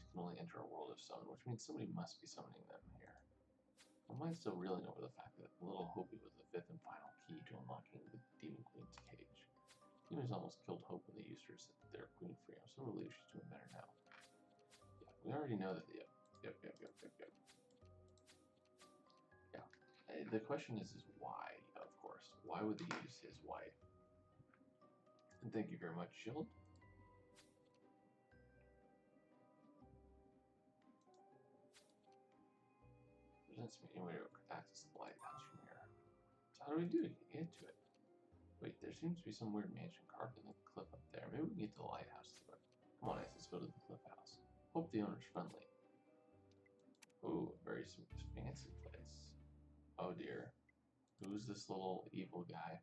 enemies can only enter a world of summon, which means somebody must be summoning them here. My mind still reeling over the fact that little Hopi was the fifth and final key to unlocking the Demon Queen's cage. Demons almost killed Hope when they used her to set their queen free. I'm so relieved she's doing better now. Yeah, we already know that. Yep. Yeah. The question is why, of course. Why would they use his wife? And thank you very much, Shield. There doesn't seem any way to access the lighthouse from here. So how do we do it? Get to it. Wait, there seems to be some weird mansion carved in the cliff up there. Maybe we can get to the lighthouse through it. Come on, Ice, let's go to the cliff house. Hope the owner's friendly. Ooh, a very fancy place. Oh dear. Who's this little evil guy?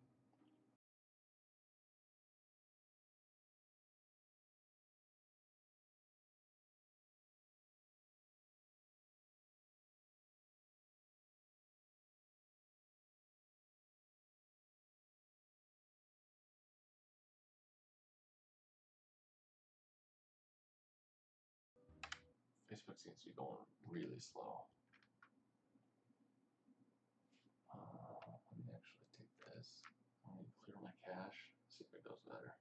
Facebook seems to be going really slow. Let me actually take this. Let me clear my cache. See if it goes better.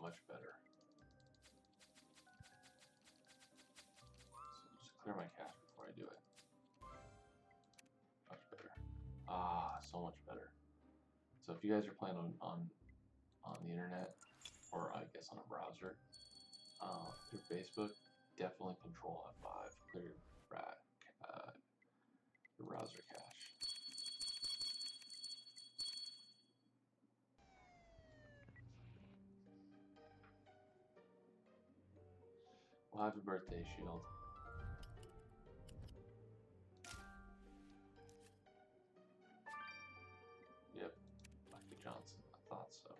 Much better. So just clear my cache before I do it. Much better. So much better. So if you guys are playing on the internet, or I guess on a browser, through Facebook, definitely Control F5, clear your browser cache. Well, happy birthday, Shield. Yep, Lucky Johnson, I thought so.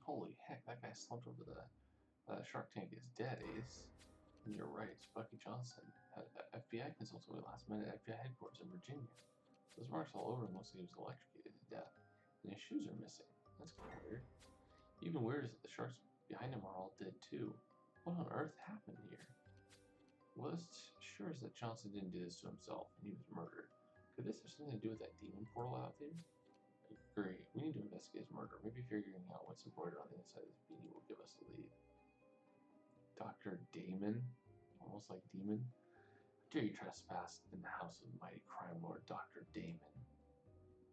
Holy heck, that guy slumped over the Shark Tank is dead, Ace. And you're right, it's Bucky Johnson, FBI consultant we last met at FBI headquarters in Virginia. Those marks all over him looks like he was electrocuted to death. And his shoes are missing. That's kind of weird. Even weirder is that the sharks behind him are all dead too. What on earth happened here? Well, it's sure is that Johnson didn't do this to himself, and he was murdered. Could this have something to do with that demon portal out there? I agree. We need to investigate his murder. Maybe figuring out what's embroidered on the inside of this beanie will give us a lead. Dr. Damon? Almost like demon? How dare you trespass in the house of the mighty crime lord, Dr. Damon?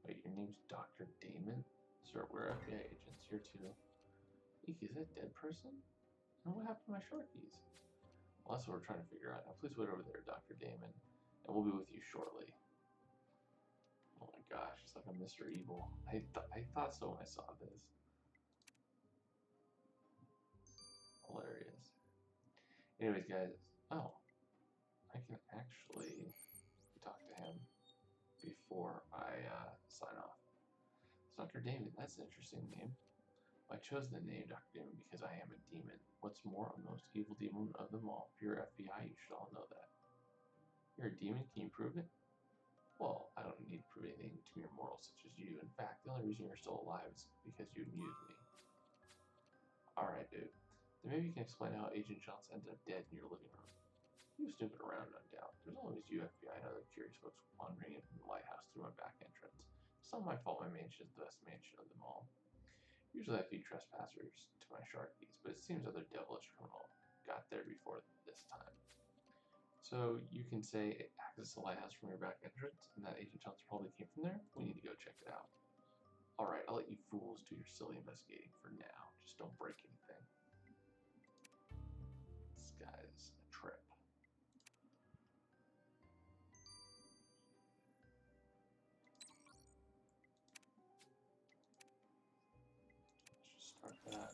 Wait, your name's Dr. Damon? Sir, we're FBI agents here too. Eek, is that a dead person? And what happened to my Sharkies? Well, that's what we're trying to figure out. Now, please wait over there, Dr. Damon, and we'll be with you shortly. Oh my gosh, it's like a Mr. Evil. I thought so when I saw this. Hilarious. Anyways, guys, I can actually talk to him before I sign off. It's Dr. Damon, that's an interesting name. I chose the name Dr. Damon because I am a demon. What's more, I'm the most evil demon of them all. If you're FBI, you should all know that. You're a demon? Can you prove it? Well, I don't need to prove anything to mere mortals such as you. In fact, the only reason you're still alive is because you amused me. Alright, dude. Then maybe you can explain how Agent Johnson ended up dead in your living room. He was snooping around, no doubt. There's always you, FBI, and other curious folks wandering in from the lighthouse through my back entrance. It's not my fault my mansion is the best mansion of them all. Usually I feed trespassers to my Sharkies, but it seems other devilish criminal got there before this time. So you can say access the lighthouse from your back entrance, and that Agent Johnson probably came from there? We need to go check it out. Alright, I'll let you fools do your silly investigating for now. Just don't break anything. This guy's a trip. Let's just start that.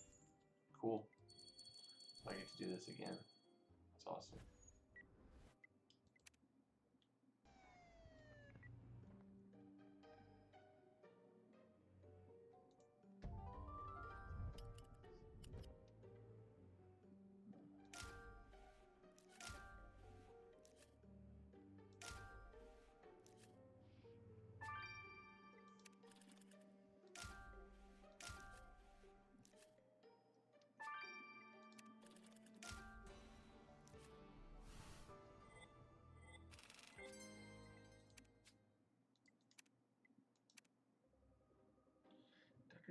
Cool. So I get to do this again. That's awesome.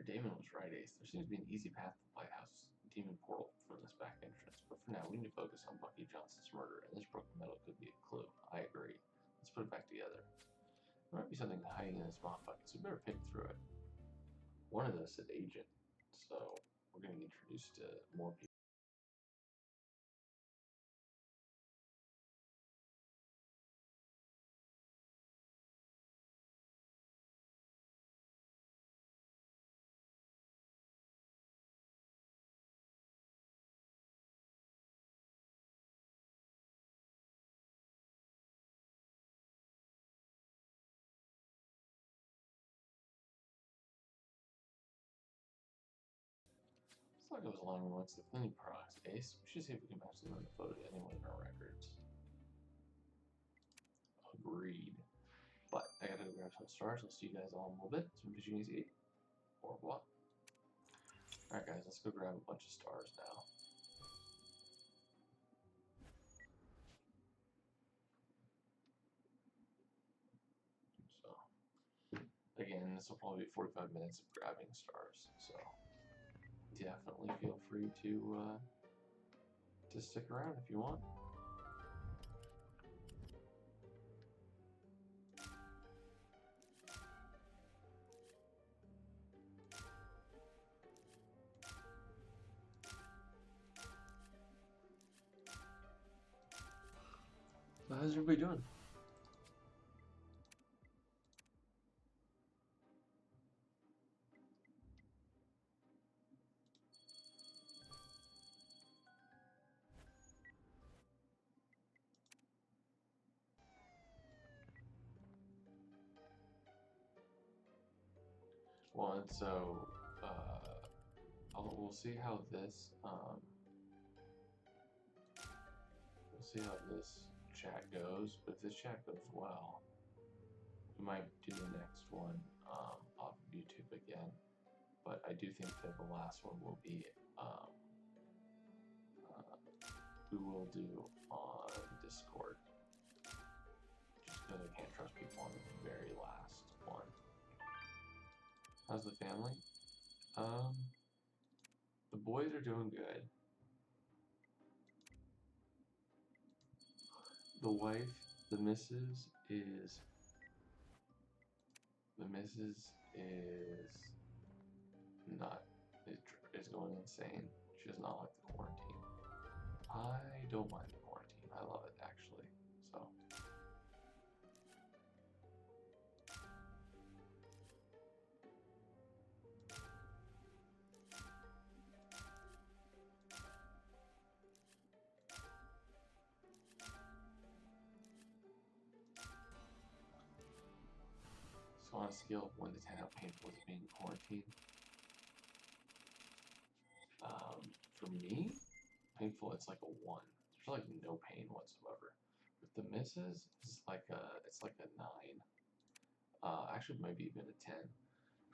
Damon was right, Ace. There seems to be an easy path to the Lighthouse demon portal from this back entrance, but for now, we need to focus on Bucky Johnson's murder, and this broken metal could be a clue. I agree. Let's put it back together. There might be something hiding in this mop bucket, so we better pick through it. One of those said agent, so we're going to be introduced to more people. It's like it was along once the cleaning products, Ace. We should see if we can match them in the photo to anyone in our records. Agreed. But I gotta go grab some stars. I'll see you guys all in a little bit. Some fishing easy. Or what? Alright guys, let's go grab a bunch of stars now. So again, this will probably be 45 minutes of grabbing stars, so definitely feel free to stick around if you want. So how's everybody doing? Well, and so we'll see how this chat goes. But if this chat goes well, we might do the next one off of YouTube again. But I do think that the last one will be we will do on Discord. Just because I can't trust people on the very last one. How's the family? The boys are doing good. The wife, the missus is not is going insane. She does not like the quarantine. I don't mind the quarantine. I love it actually. So on a scale of 1 to 10, how painful is it being quarantined? For me, painful, it's like a 1. There's like no pain whatsoever. With the missus, it's like a 9. Actually, maybe even a 10,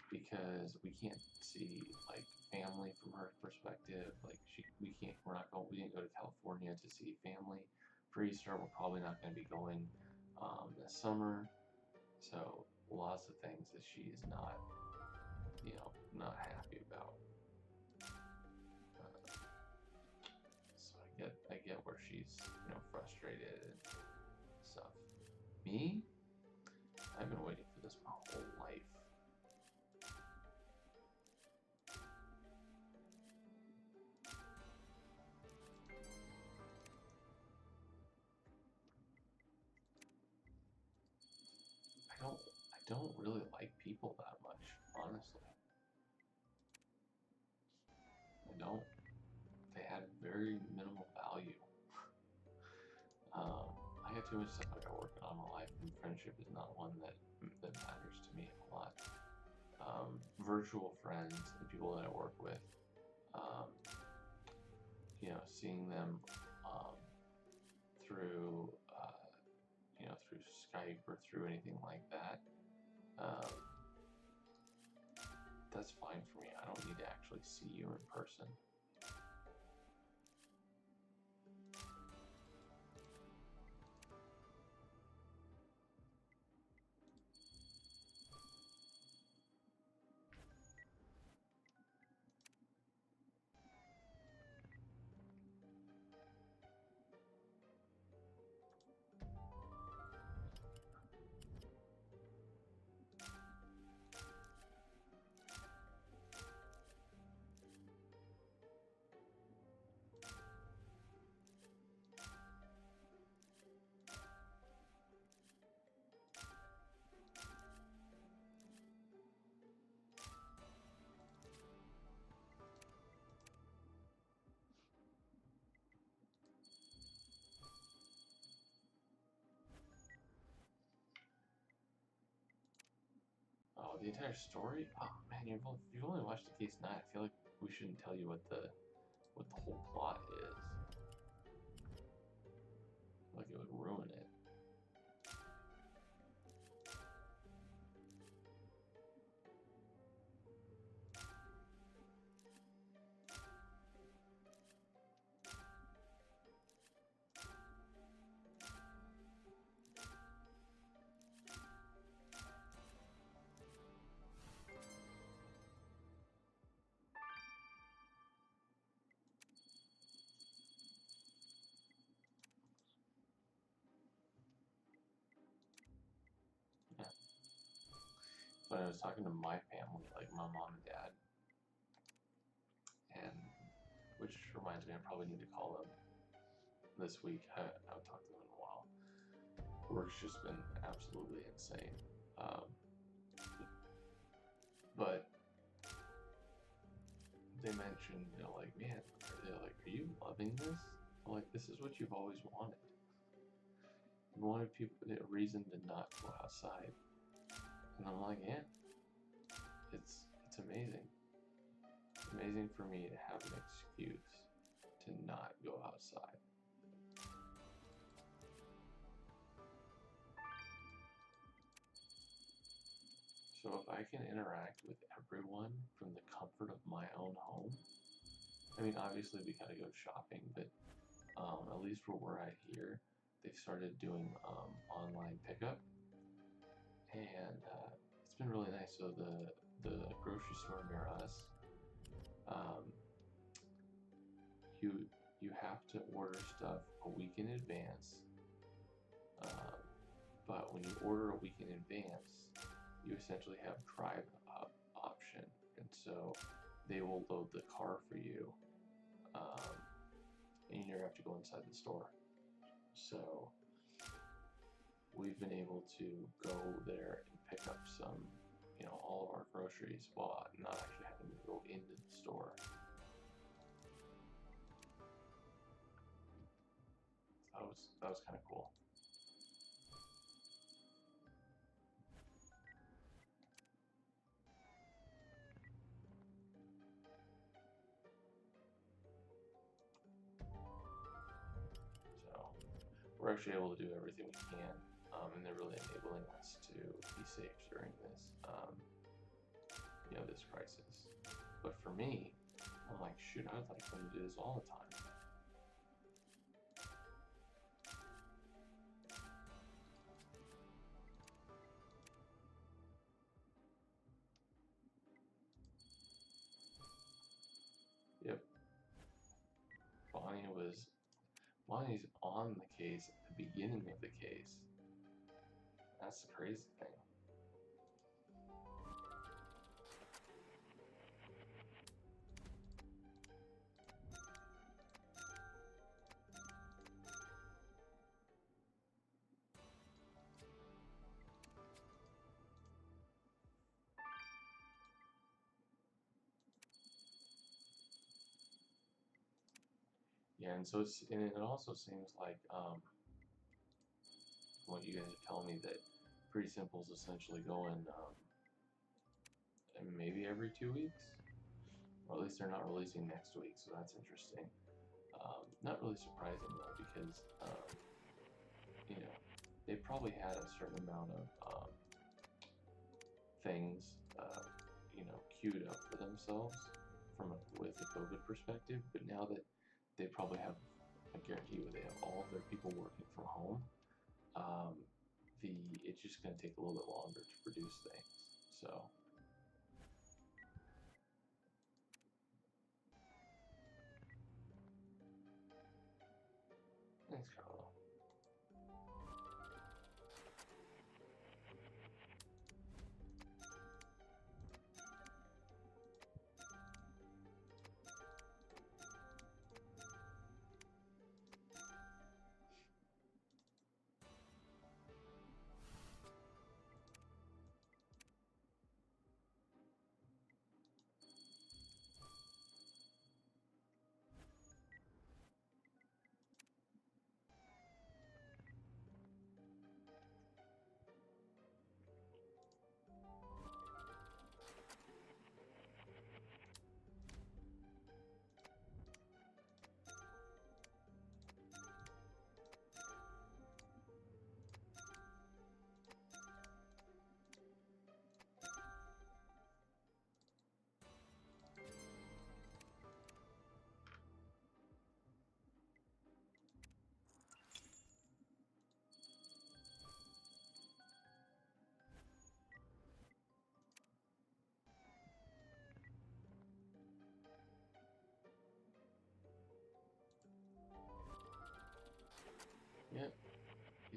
because we can't see like family from her perspective. Like we didn't go to California to see family for Easter. We're probably not going to be going this summer. So lots of things that she is not, not happy about. So I get where she's, frustrated and stuff. Me, I've been waiting for this my whole life. I don't really like people that much, honestly. I don't. They had very minimal value. I got too much stuff I got working on in my life, and friendship is not one that matters to me a lot. Virtual friends and people that I work with, seeing them through through Skype or through anything like that, that's fine for me. I don't need to actually see you in person. the entire story? Oh man, you've only watched the case 9. I feel like we shouldn't tell you what the whole plot is. Like it would ruin it. But I was talking to my family, like my mom and dad, and which reminds me, I probably need to call them this week. I haven't talked to them in a while. Work's just been absolutely insane. But they mentioned, like, man, they're like, are you loving this? I'm like, this is what you've always wanted. You wanted people a reason to not go outside. And I'm like, yeah, it's amazing. It's amazing for me to have an excuse to not go outside. So if I can interact with everyone from the comfort of my own home, I mean, obviously we gotta go shopping, but at least for where I hear, they've started doing online pickup, and it's been really nice. So the grocery store near us, you have to order stuff a week in advance, but when you order a week in advance, you essentially have drive up option, and so they will load the car for you, and you never have to go inside the store. So we've been able to go there and pick up some, all of our groceries while not actually having to go into the store. That was kind of cool. So we're actually able to do everything we can, and they're really enabling us to be safe during this, this crisis. But for me, I'm like, shoot, I would like them to do this all the time. Yep. Bonnie's on the case at the beginning of the case. That's the crazy thing. Yeah, and so it also seems like what you guys are telling me, that Pretty Simple is essentially going maybe every 2 weeks, or at least they're not releasing next week, so that's interesting. Not really surprising though, because they probably had a certain amount of things queued up for themselves with the COVID perspective, but now that they probably have, I guarantee you, they have all of their people working from home, it's just going to take a little bit longer to produce things. So thanks, Carlo.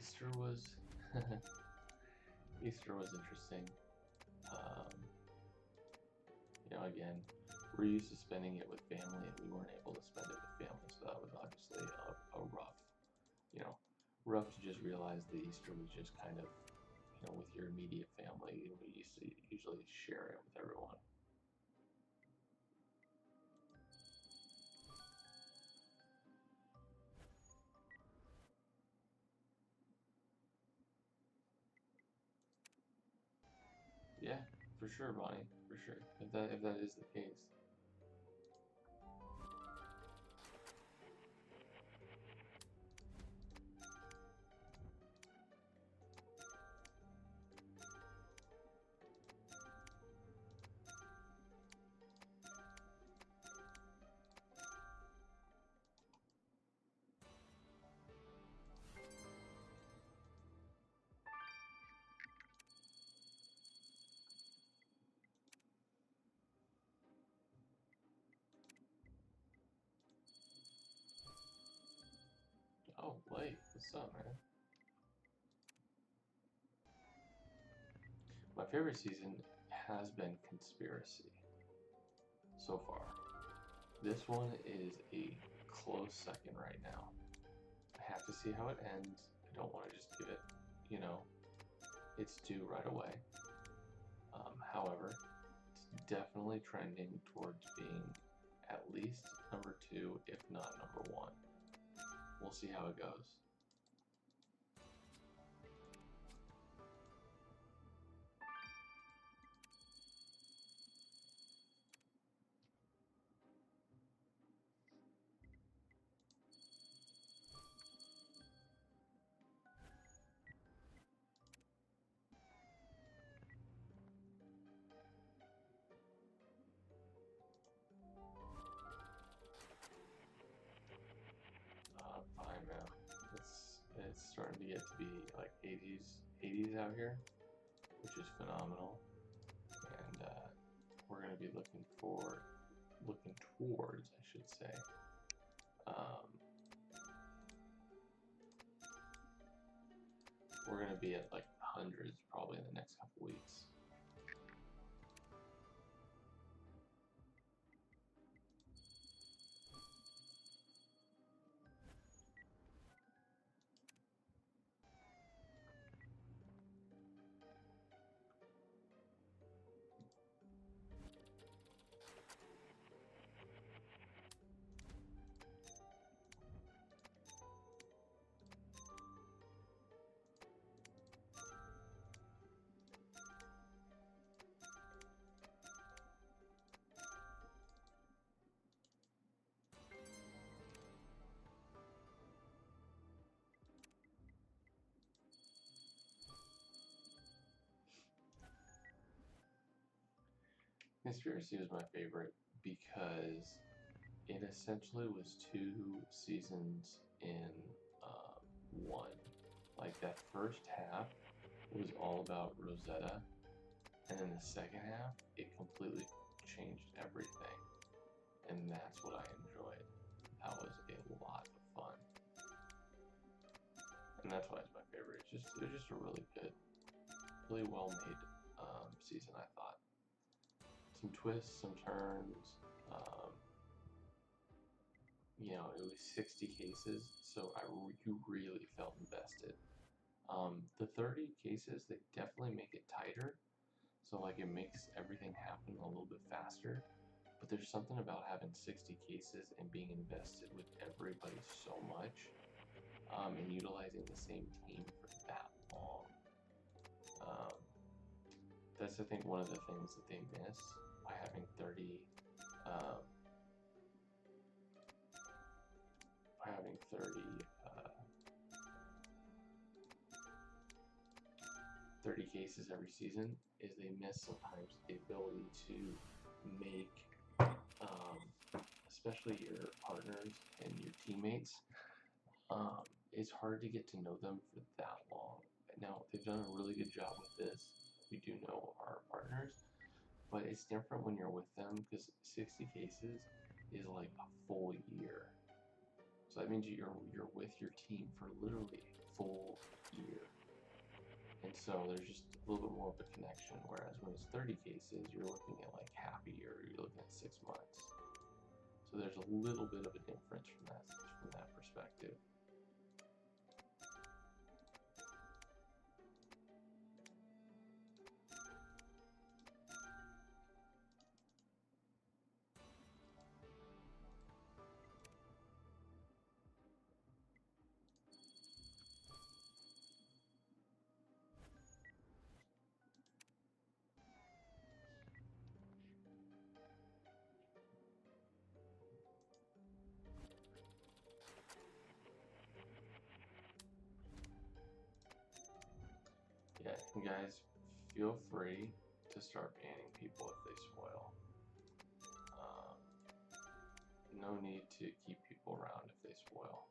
Easter was Easter was interesting. You know, again, we're used to spending it with family, and we weren't able to spend it with family, so that was obviously a rough, you know, rough to just realize that Easter was just kind of, you know, with your immediate family. We used to usually share it with everyone. Yeah, for sure, Bonnie, for sure. If that is the case. Oh, Blake, what's up, man? My favorite season has been Conspiracy so far. This one is a close second right now. I have to see how it ends. I don't want to just give it, you know, its due right away. However, it's definitely trending towards being at least number 2, if not number 1. We'll see how it goes. Fine, man. It's starting to get to be like 80s out here, which is phenomenal. And we're going to be looking towards, I should say, we're going to be at like hundreds probably in the next couple weeks. Conspiracy was my favorite because it essentially was 2 seasons in one. Like that first half was all about Rosetta, and then the second half, it completely changed everything. And that's what I enjoyed. That was a lot of fun. And that's why it's my favorite. It was just a really good, really well made season, I thought. Some twists, some turns. You know, it was 60 cases, so you really felt invested. The 30 cases, they definitely make it tighter, so like it makes everything happen a little bit faster. But there's something about having 60 cases and being invested with everybody so much, and utilizing the same team for that long. That's, I think, one of the things that they miss by having 30 30 cases every season, is they miss sometimes the ability to make, especially your partners and your teammates, it's hard to get to know them for that long. Now, they've done a really good job with this. We do know our partners, but it's different when you're with them, because 60 cases is like a full year. So that means you're with your team for literally full year. And so there's just a little bit more of a connection, whereas when it's 30 cases, you're looking at like half a year, you're looking at 6 months. So there's a little bit of a difference from that perspective. Yeah, and guys, feel free to start banning people if they spoil. No need to keep people around if they spoil.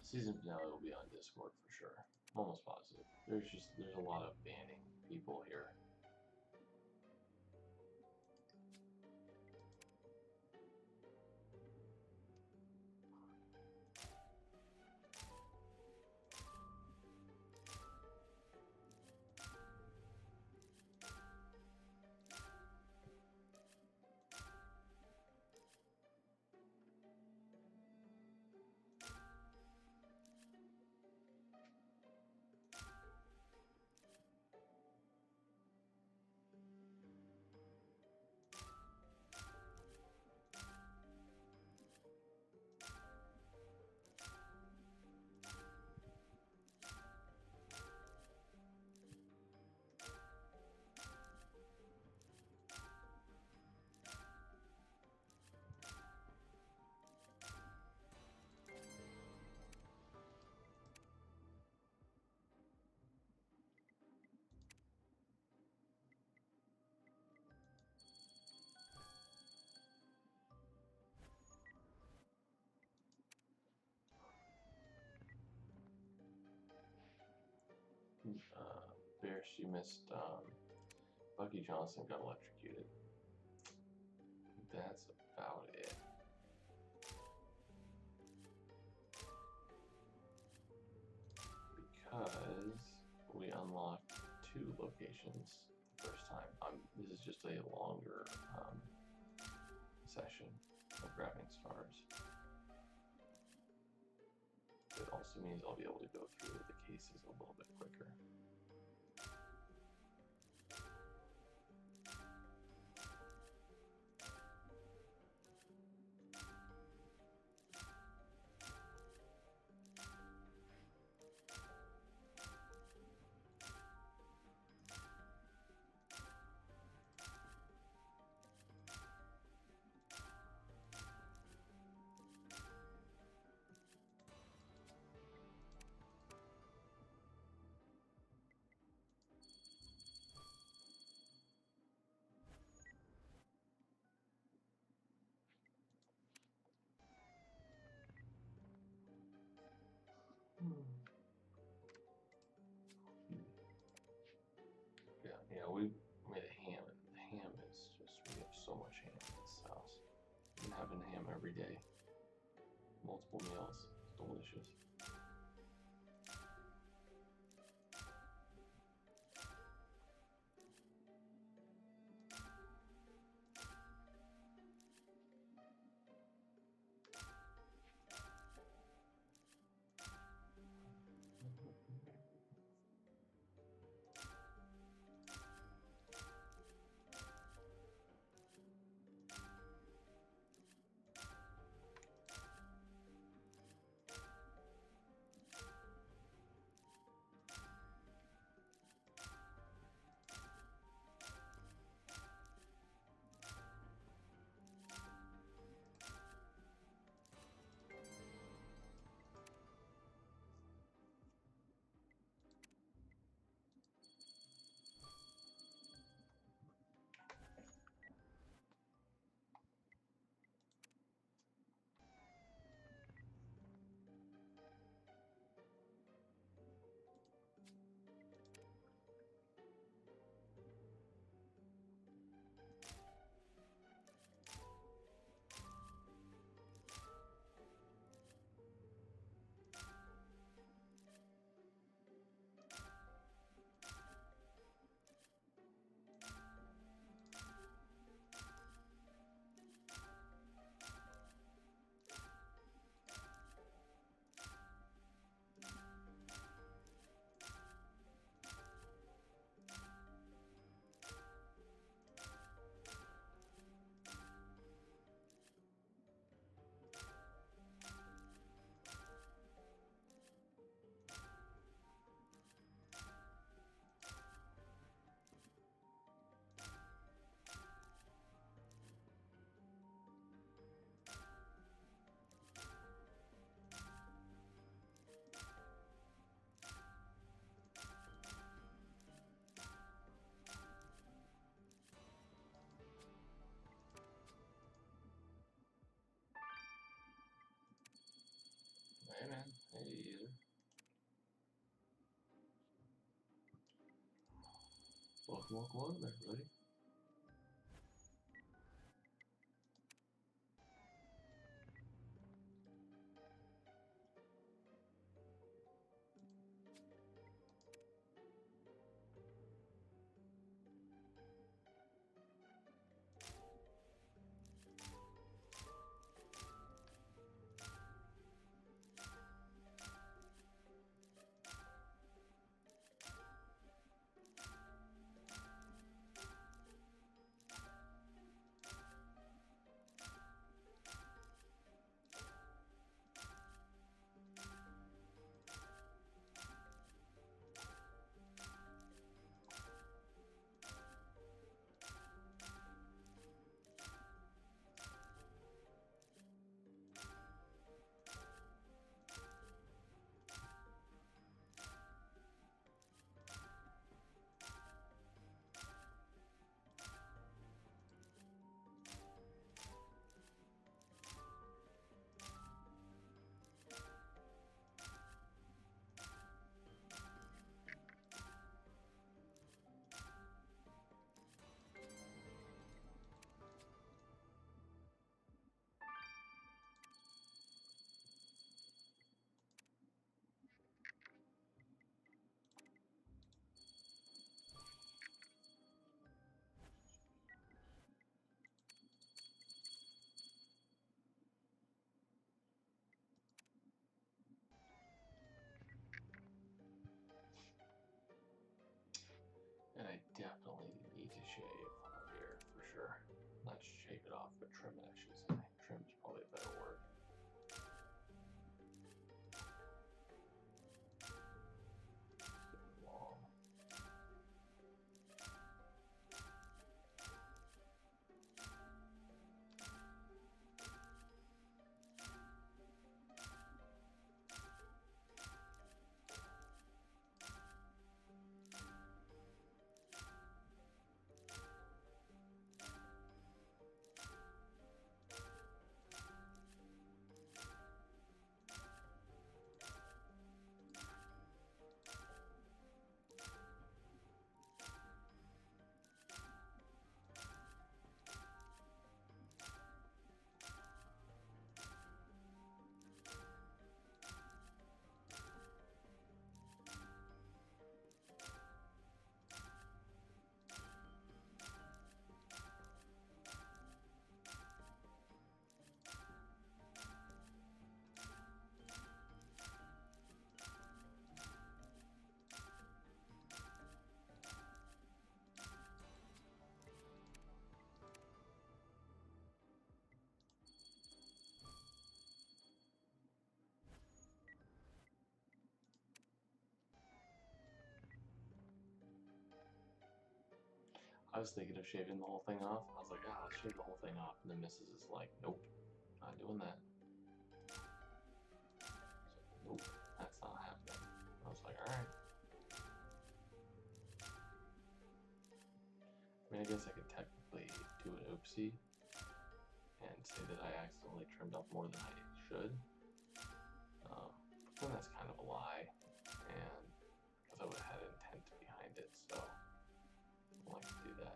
Season finale will be on Discord for sure. I'm almost positive. There's a lot of banning people here. Bear, she missed Bucky Johnson got electrocuted. That's about it. Because we unlocked 2 locations the first time. This is just a longer session of grabbing stars. It also means I'll be able to go through the cases a little bit quicker. Yeah, we made a ham, and the ham is just, we have so much ham in this house. We've been having ham every day, multiple meals. It's delicious. Hey man, hey either. Welcome there, buddy. trim it, I should say. Trim is probably a better word. Long. I was thinking of shaving the whole thing off. I was like, I'll shave the whole thing off. And the missus is like, nope, not doing that. So, nope, that's not happening. I was like, alright. I mean, I guess I could technically do an oopsie and say that I accidentally trimmed off more than I should. But then that's kind of a lie, and because I would have had intent behind it, so I don't like to do that.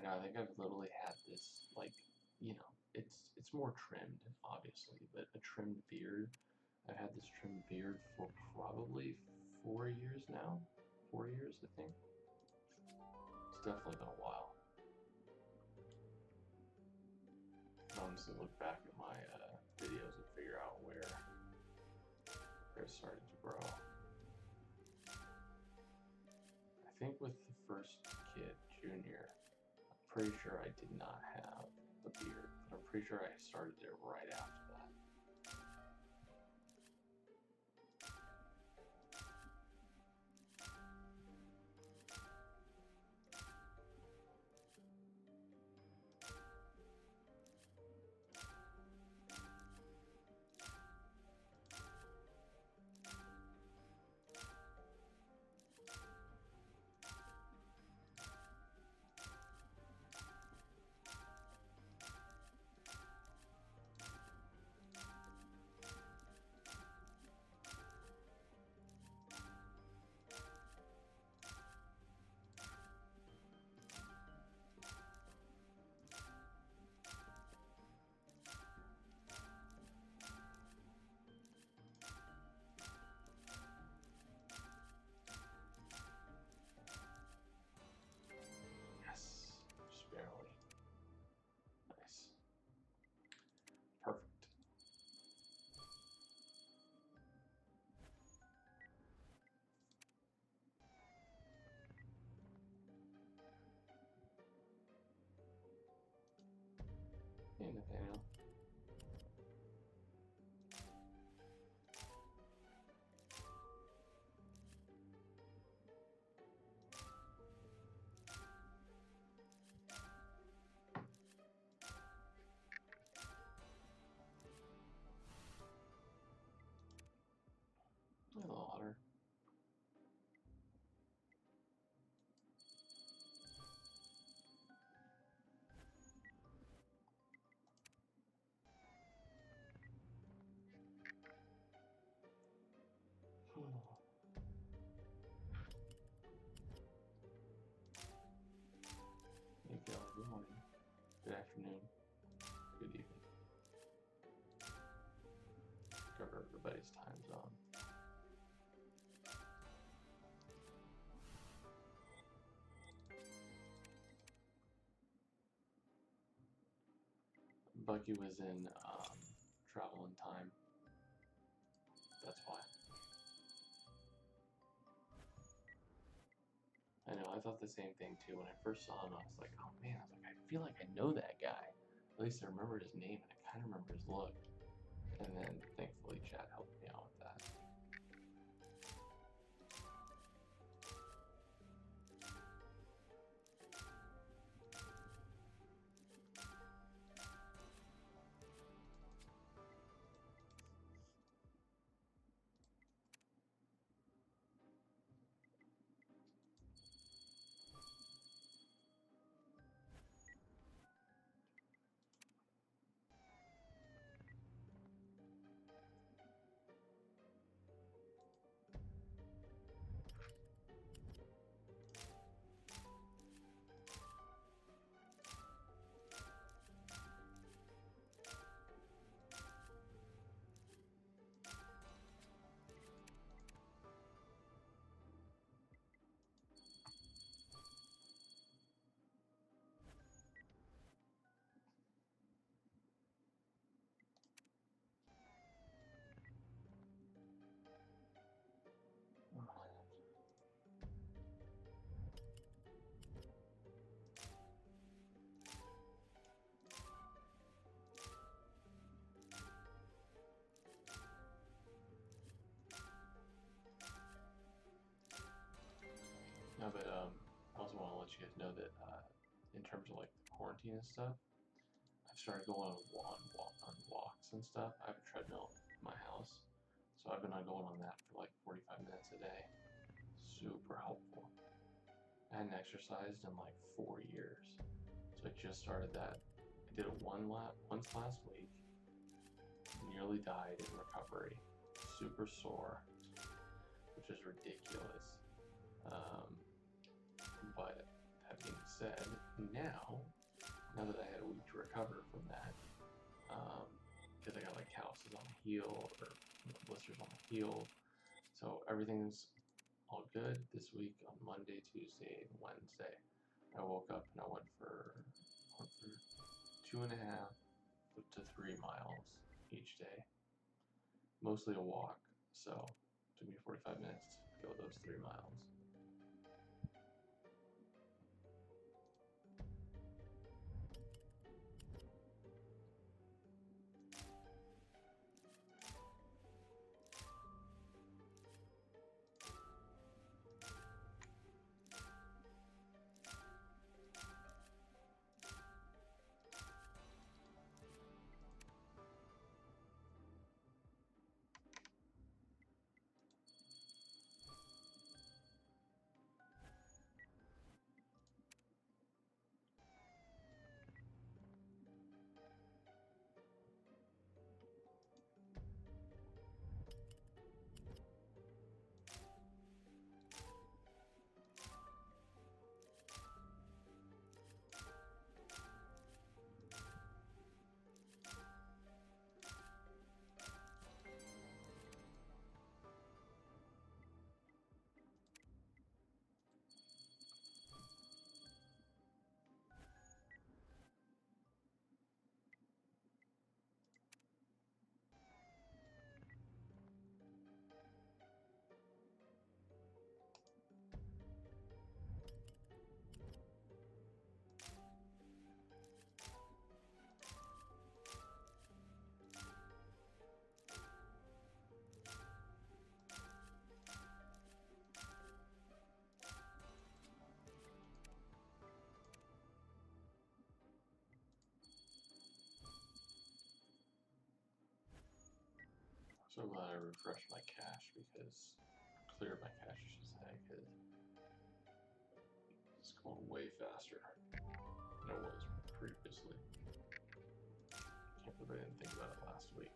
I know, I think I've literally had this, like, you know, it's more trimmed, obviously, but a trimmed beard. I've had this trimmed beard for probably 4 years now. 4 years, I think. It's definitely been a while. I honestly look back at my videos and figure out where it started to grow. I think with the first kid, Junior, I'm pretty sure I did not have the beard, but I'm pretty sure I started it right after that. Barely. Nice. Perfect. Hey, Nathaniel. Bucky was in Travel in Time. That's why. I know, I thought the same thing too. When I first saw him, I was like, oh man, I feel like I know that guy. At least I remember his name and I kind of remember his look. And then thankfully Chad helped me out with that. No, but I also want to let you guys know that in terms of like quarantine and stuff, I've started going on walks and stuff. I have a treadmill in my house, so I've been going on that for like 45 minutes a day. Super helpful. I hadn't exercised in like 4 years, so I just started that. I did it once last week. Nearly died in recovery. Super sore, which is ridiculous. But that being said, now that I had a week to recover from that, because I got like calluses on my heel or blisters on my heel, so everything's all good this week on Monday, Tuesday, and Wednesday. I woke up and I went for 2.5 to 3 miles each day, mostly a walk. So it took me 45 minutes to go those 3 miles. So glad I refreshed my cache because cleared my cache, I should say, because it's going way faster than it was previously. Can't believe I didn't think about it last week.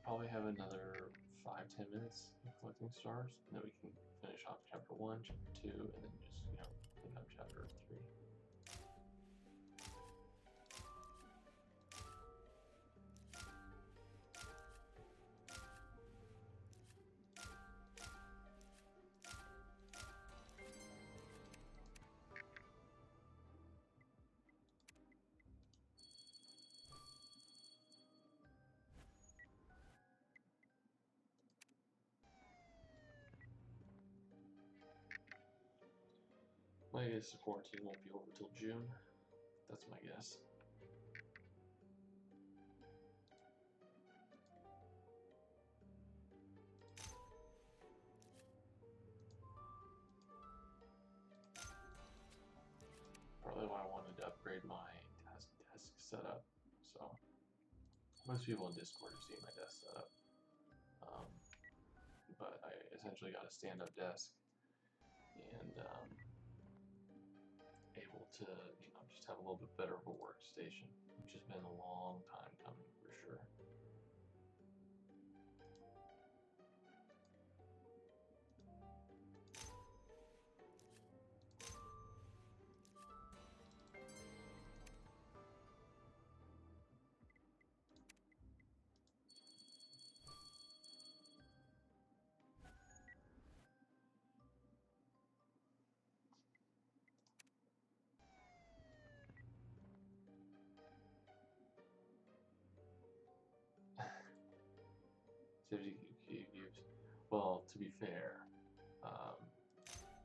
Probably have another 5-10 minutes of collecting stars, and then we can finish off chapter 1, chapter 2, and then just, you know, clean up chapter 3. My guess the quarantine won't be over till June. That's my guess. Partly why I wanted to upgrade my desk setup. So most people in Discord have seen my desk setup. But I essentially got a stand-up desk and able to, you know, just have a little bit better of a workstation, which has been a long time coming for sure. Views. Well, to be fair,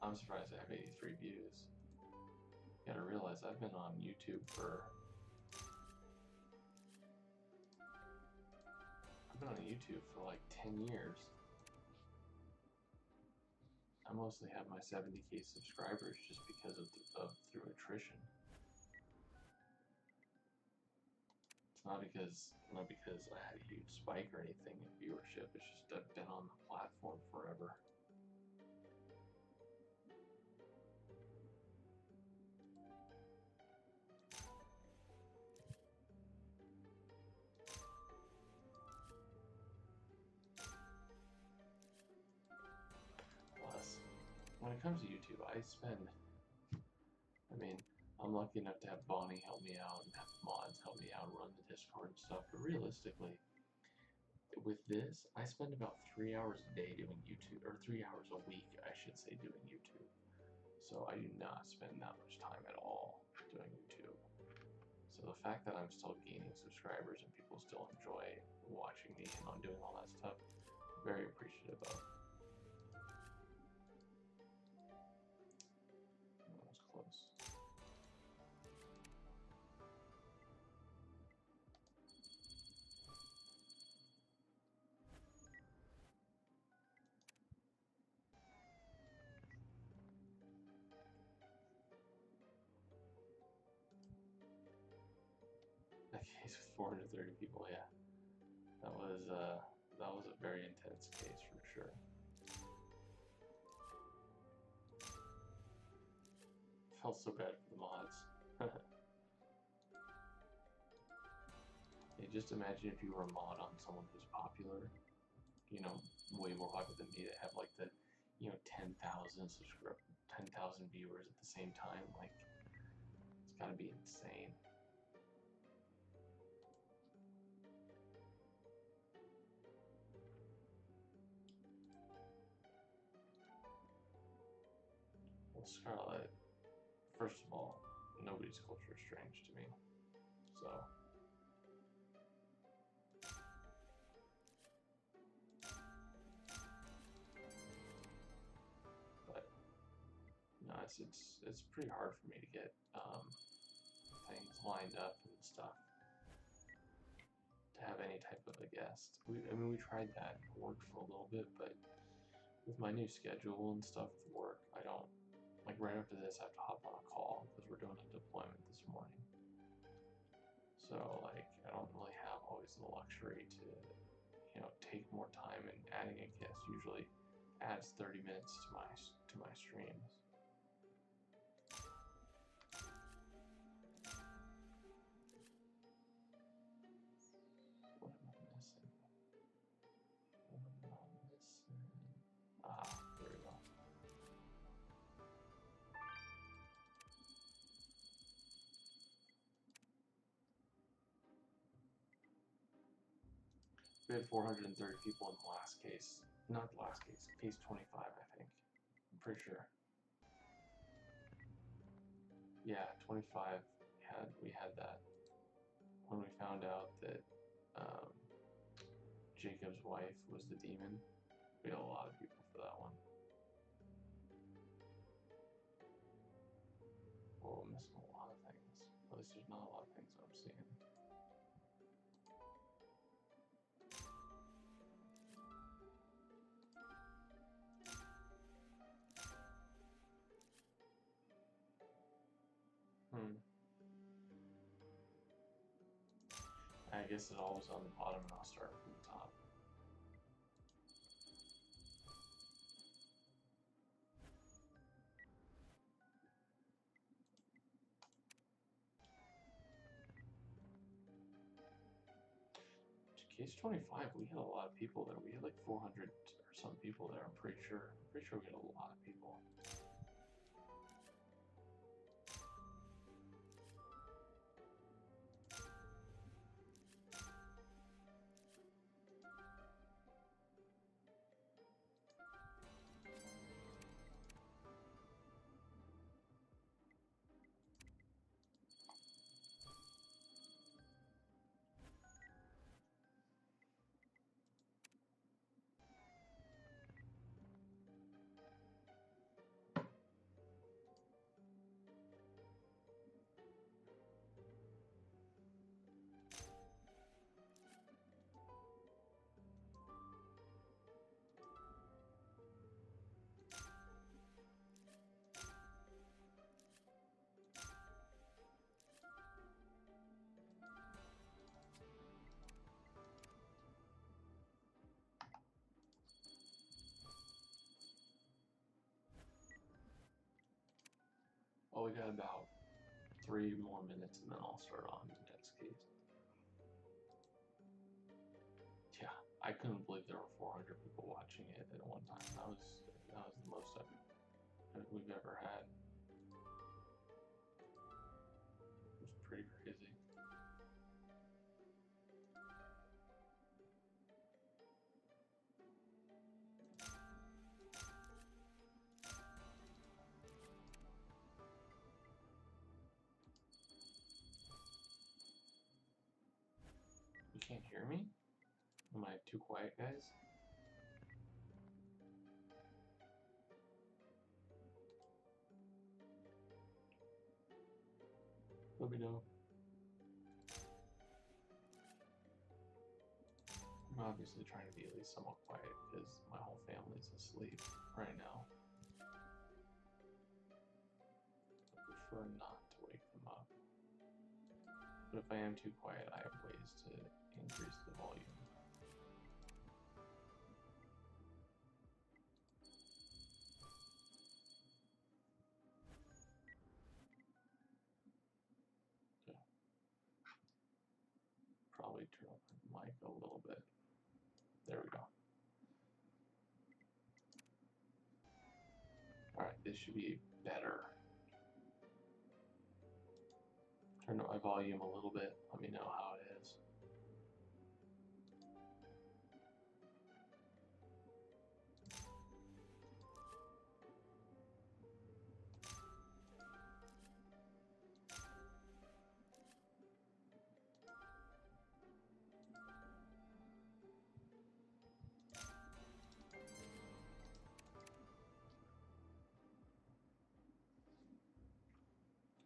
I'm surprised I have 83 views. You gotta realize I've been on YouTube for like 10 years. I mostly have my 70K subscribers just because of through attrition. It's not because I had a huge spike or anything in viewership. It's just I've been on the platform forever. Plus, when it comes to YouTube, I'm lucky enough to have Bonnie help me out and have mods help me out, run the Discord and stuff, but realistically, with this, I spend about 3 hours a day doing YouTube, or 3 hours a week, I should say, doing YouTube. So I do not spend that much time at all doing YouTube. So the fact that I'm still gaining subscribers and people still enjoy watching me and I'm doing all that stuff, very appreciative of. That was close. That case with 430 people, yeah. That was a very intense case for sure. Felt so bad for the mods. Yeah, just imagine if you were a mod on someone who's popular, you know, way more popular than me, that have like the, you know, 10,000 viewers at the same time. Like, it's gotta be insane. Well, Scarlet, first of all, nobody's culture is strange to me. So, but no, it's pretty hard for me to get things lined up and stuff to have any type of a guest. We tried that, it worked for a little bit, but with my new schedule and stuff with work, I don't, like right after this I have to hop on a call because we're doing a deployment this morning. So like I don't really have always the luxury to, you know, take more time, and adding a guest usually adds 30 minutes to my streams. What am I missing? We had 430 people in the last case. Not the last case. Case 25, I think. I'm pretty sure. Yeah, 25 we had that when we found out that Jacob's wife was the demon. We had a lot of people for that one. Well, we're missing a lot of things. At least there's not a lot of things I'm seeing. I guess it all was on the bottom and I'll start from the top. Case 25, we had a lot of people there. We had like 400 or some people there, I'm pretty sure. I'm pretty sure we had a lot of people. Well, we got about 3 more minutes and then I'll start on the next case. Yeah, I couldn't believe there were 400 people watching it at one time. That was the most we've ever had. It was pretty crazy. You can't hear me? Am I too quiet, guys? Let me know. I'm obviously trying to be at least somewhat quiet because my whole family's asleep right now. I prefer not to wake them up. But if I am too quiet, I have ways to increase the volume. Okay. Probably turn up my mic a little bit. There we go. Alright, this should be better. Turn up my volume a little bit. Let me know how it is.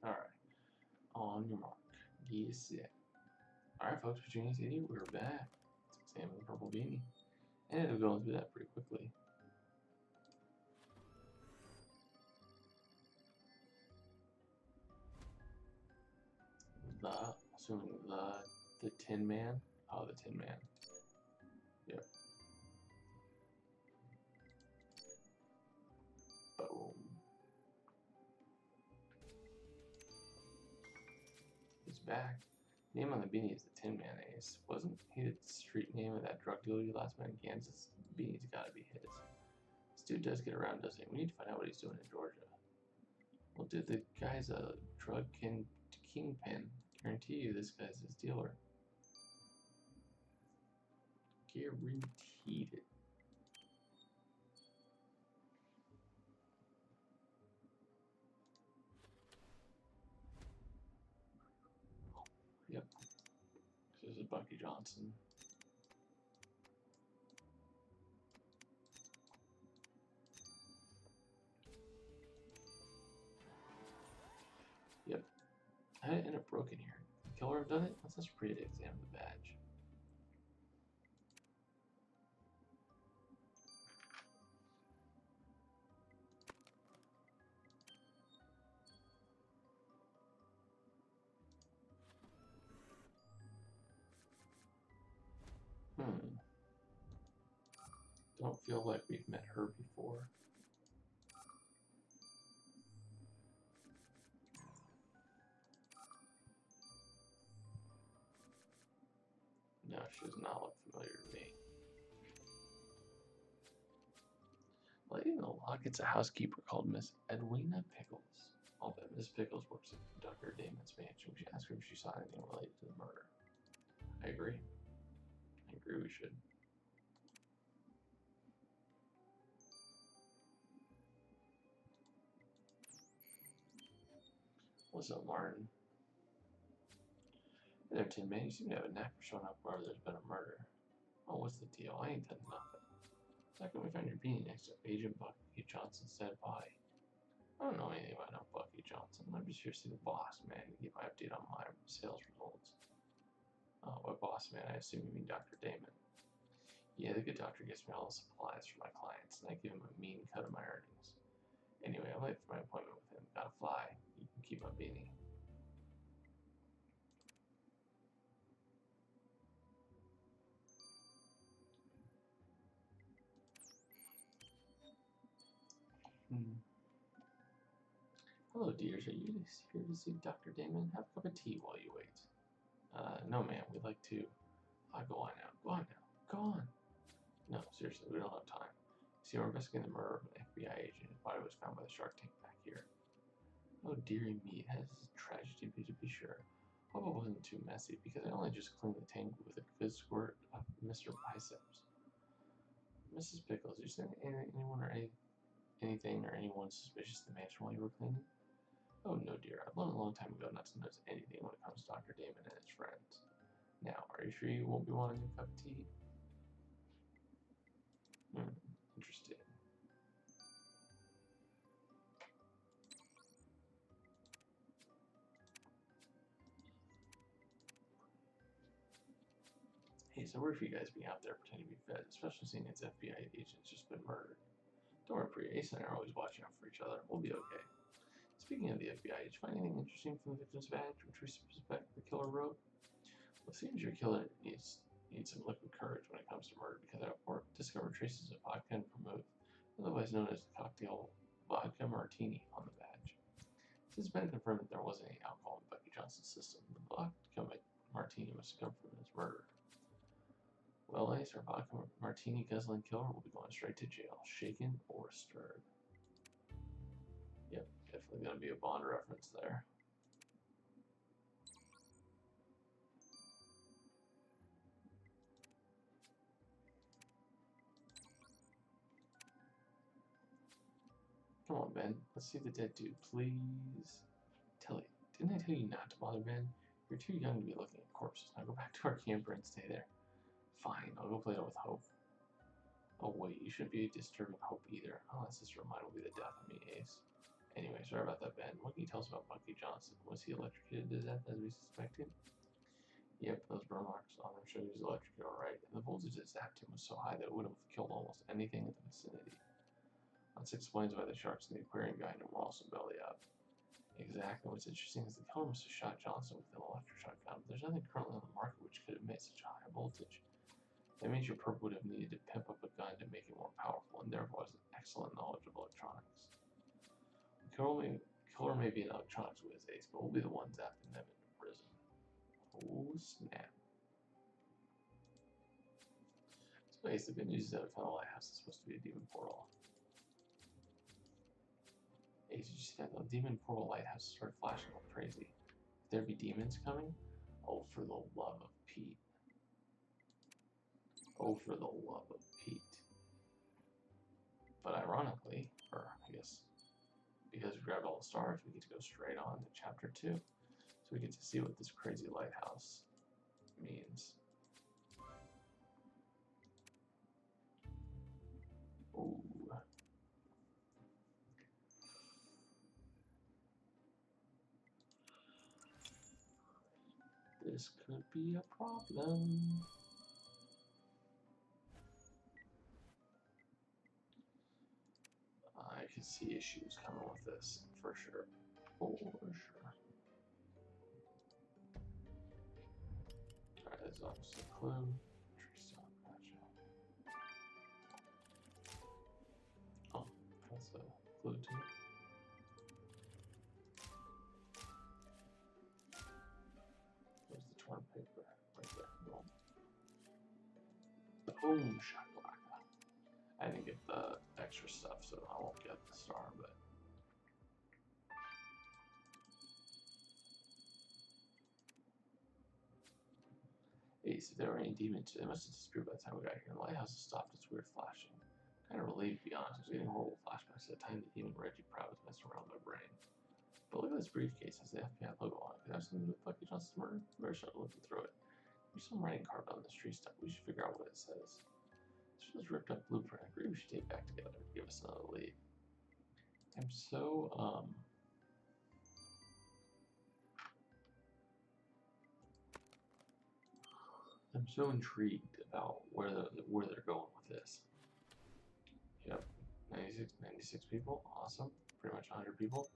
Alright. On your mark. Get set. Alright, folks, for Genie City, we're back. Let's examine the purple beanie. And it'll go through that pretty quickly. Assuming the Tin Man. Oh, the Tin Man. Yep. Boom. He's back. Name on the beanie is the Tin Man Ace. Wasn't he the street name of that drug dealer you last met in Kansas? Beanie's gotta be his. This dude does get around, doesn't he? We need to find out what he's doing in Georgia. Well, dude, the guy's a drug kingpin. Guarantee you this guy's his dealer. Guaranteed. Yep. This is Bucky Johnson. Yep. How did it end up broken here? The killer have done it? Let's just pre-examine the badge. Don't feel like we've met her before. No, she does not look familiar to me. Lady in the Lock, it's a housekeeper called Miss Edwina Pickles. I'll bet Miss Pickles works at Dr. Damon's mansion. We should ask her if she saw anything related to the murder. I agree. We should. What's up, Martin? Hey there, Tin Man. You seem to have a knack for showing up wherever there's been a murder. Oh, what's the deal? I ain't done nothing. Second, we found your beanie next to Agent Bucky Johnson's dead body. I don't know anything about no Bucky Johnson. I'm just here to see the boss man to get my update on my sales results. Oh, what boss man? I assume you mean Dr. Damon. Yeah, the good doctor gets me all the supplies for my clients, and I give him a mean cut of my earnings. Anyway, I'm late for my appointment with him. Gotta fly. You can keep my beanie. Hello, dears. Are you here to see Dr. Damon? Have a cup of tea while you wait. No, ma'am. We'd like to... go on now. Go on now. Go on. No, seriously, we don't have time. See, we're investigating the murder of an FBI agent. His body was found by the shark tank back here. Oh, dearie me. It has a tragedy to be sure. Hope it wasn't too messy, because I only just cleaned the tank with a good squirt of Mr. Biceps. Mrs. Pickles, you seen anyone or anything or anyone suspicious in the mansion while you were cleaning? Oh, no, dear. I've learned a long time ago not to notice anything when it comes to Dr. Damon and his friends. Now, are you sure you won't be wanting a cup of tea? Interesting. Hey, so where have you guys being out there pretending to be fed, especially seeing its FBI agent's just been murdered? Don't worry, Priya. Ace and I are always watching out for each other. We'll be okay. Speaking of the FBI, did you find anything interesting from the victim's badge, which we suspect the killer wrote? Well, it seems your killer needs some liquid courage when it comes to murder, because our report discovered traces of vodka and vermouth, otherwise known as the cocktail vodka martini, on the badge. Since it's been confirmed that there wasn't any alcohol in Bucky Johnson's system, the vodka martini must have come from his murder. Well, Ace, our vodka martini guzzling killer will be going straight to jail, shaken or stirred. Yep, definitely going to be a Bond reference there. Come on, Ben. Let's see the dead dude, please. Didn't I tell you not to bother Ben? You're too young to be looking at corpses. Now go back to our camper and stay there. Fine, I'll go play it with Hope. Oh wait, you shouldn't be disturbing Hope either. Unless this reminder will be the death of me, Ace. Anyway, sorry about that, Ben. What can you tell us about Bucky Johnson? Was he electrocuted to death as we suspected? Yep, those burn marks on him show he was electrocuted, alright. And the voltage that zapped him was so high that it would have killed almost anything in the vicinity. This explains why the sharks in the aquarium behind him were also belly up. Exactly. What's interesting is the killer must have shot Johnson with an electroshock gun, but there's nothing currently on the market which could emit such a high voltage. That means your perp would have needed to pimp up a gun to make it more powerful, and therefore has an excellent knowledge of electronics. The killer may be an electronics whiz, Ace, but we'll be the ones zapping them into prison. Oh, snap. So, Ace, the good news is that we found a lighthouse that's supposed to be a demon portal. Hey, did you see that? The demon portal lighthouse started flashing like crazy. Could there be demons coming? Oh, for the love of Pete. Oh, for the love of Pete. But ironically, or I guess because we grabbed all the stars, we get to go straight on to chapter 2. So we get to see what this crazy lighthouse means. Ooh. This could be a problem. I can see issues coming with this, for sure. For sure. Alright, that's obviously a clue. Tree stump, gotcha. Oh, that's a clue too. There's the torn paper right there. Boom. Boom, shakalaka. I didn't get the extra stuff, so I won't get the star, but. Ace, if there were any demons, they must have disappeared by the time we got here. The lighthouse has stopped its weird flashing. Kind of relieved, to be honest. I was getting horrible flashbacks at the time the demon Reggie Proud was messing around with my brain. But look at this briefcase. It has the FBI logo on it. Could that have something to do with Bucky Johnson's murder? We better start looking through it. There's some writing carved on this tree stump. We should figure out what it says. This was ripped up blueprint. I agree we should take it back together to give us another lead. I'm so, intrigued about where they're going with this. Yep, 96 people, awesome. Pretty much 100 people.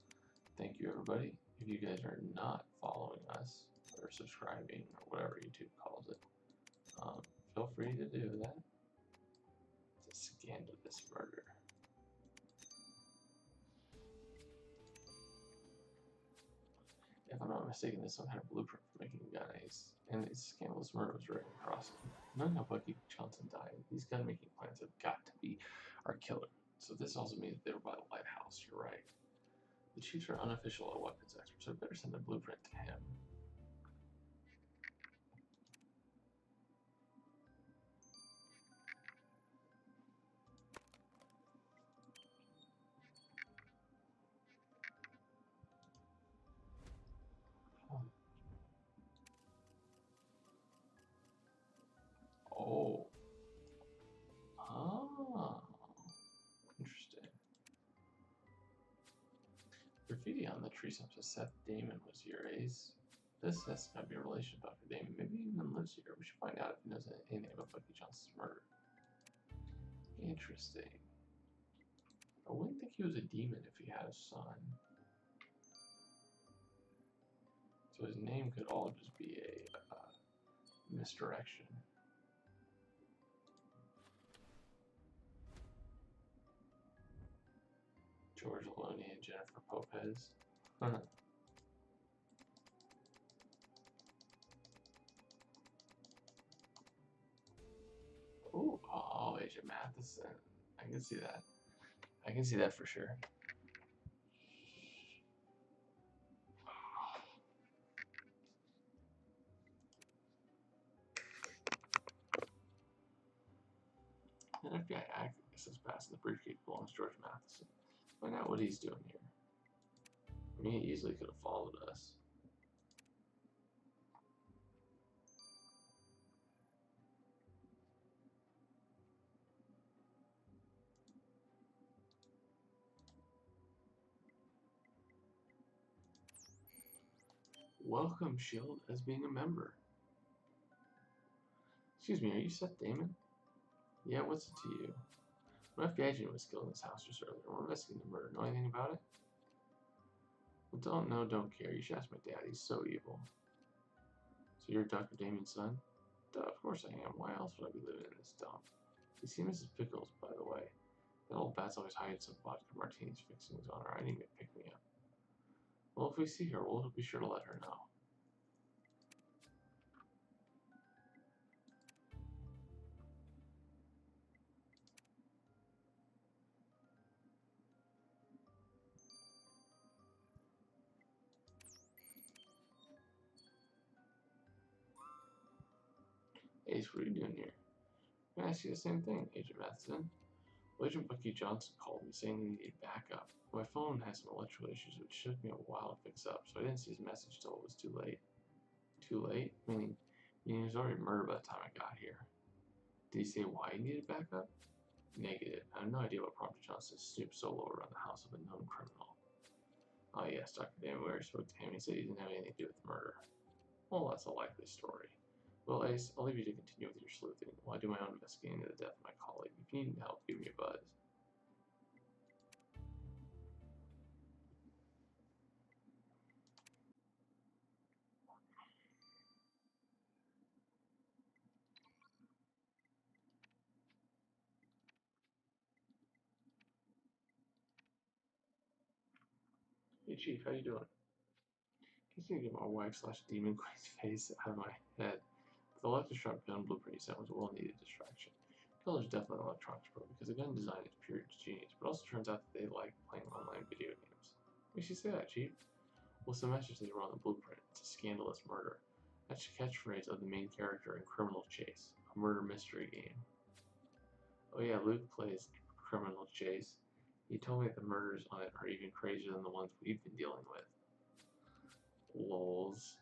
Thank you, everybody. If you guys are not following us or subscribing or whatever YouTube calls it, feel free to do that. It's a scandalous murder. If I'm not mistaken, there's some kind of blueprint for making gun ace, and this scandalous murder was written across it. Knowing how Bucky Johnson died, these gun-making plans have got to be our killer. So this also means they were by the Lighthouse, you're right. The chiefs are unofficial weapons experts, so I better send the blueprint to him. Oh. Ah. Interesting. Graffiti on the tree stump says Seth Damon was here, Ace. This has got to be a relation to Dr. Damon. Maybe he even lives here. We should find out if he knows anything about Bucky Johnson's murder. Interesting. I wouldn't think he was a demon if he had a son. So his name could all just be a misdirection. George Loney and Jennifer Popez. Ooh, oh, Agent Matheson. I can see that. I can see that for sure. An FBI activist has passed the briefcase belongs to George Matheson. Find out what he's doing here. I mean, he easily could have followed us. Welcome, Shield, as being a member. Excuse me, are you Seth Damon? Yeah, what's it to you? An FBI agent was killed in this house just earlier. We're investigating the murder. Know anything about it? Well, don't know, don't care. You should ask my dad. He's so evil. So you're Dr. Damon's son? Duh, of course I am. Why else would I be living in this dump? You see Mrs. Pickles, by the way. That old bat's always hiding some vodka martinis fixings on her. I need to pick me up. Well, if we see her, we'll be sure to let her know. Ace, what are you doing here? I ask you the same thing, Agent Matheson. Well, Agent Bucky Johnson called me saying he needed backup. My phone has some electrical issues which took me a while to fix up, so I didn't see his message till it was too late. Too late? Meaning he was already murdered by the time I got here. Did he say why he needed backup? Negative. I have no idea what prompted Johnson to snoop so low around the house of a known criminal. Oh yes, Dr. Danware spoke to him. He said he didn't have anything to do with the murder. Well, that's a likely story. Well, Ace, I'll leave you to continue with your sleuthing while I do my own investigating into the death of my colleague. If you need help, give me a buzz. Hey Chief, how you doing? Just need to get my wife/demon queen's face out of my head. The electroshock gun blueprint you sent was a well-needed distraction. Keller's definitely an electronics pro because the gun design is pure genius, but also turns out that they like playing online video games. Makes you say that, Chief? Well, some message they wrote on the blueprint. It's a scandalous murder. That's the catchphrase of the main character in Criminal Chase, a murder mystery game. Oh yeah, Luke plays Criminal Chase. He told me that the murders on it are even crazier than the ones we've been dealing with. Lols.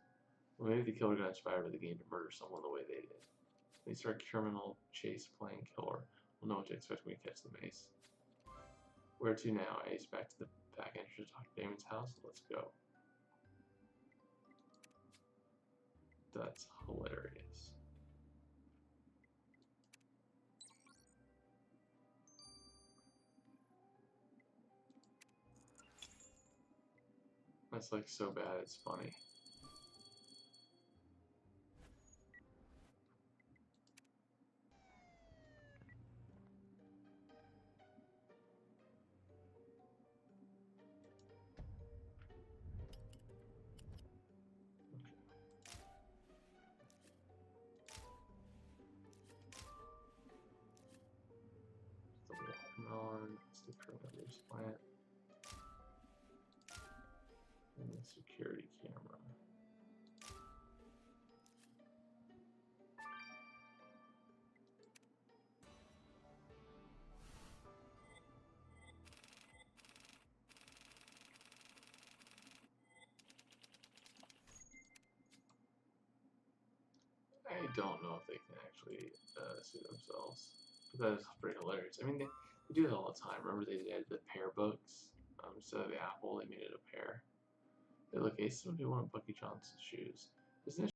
Well, maybe the killer got inspired by the game to murder someone the way they did. When you start Criminal Chase playing killer, we'll know what to expect when we catch the mace. Where to now, Ace? Back to the back entrance to Dr. Damon's house? Let's go. That's hilarious. That's like so bad, it's funny. The watermelon, it's the Cornelius plant, and the security camera. I don't know if they can actually sue themselves, but that is pretty hilarious. I mean, they do that all the time. Remember they did the pear books? Instead of the apple, they made it a pear. Hey, look, Ace would be one of Bucky Johnson's shoes. Isn't it?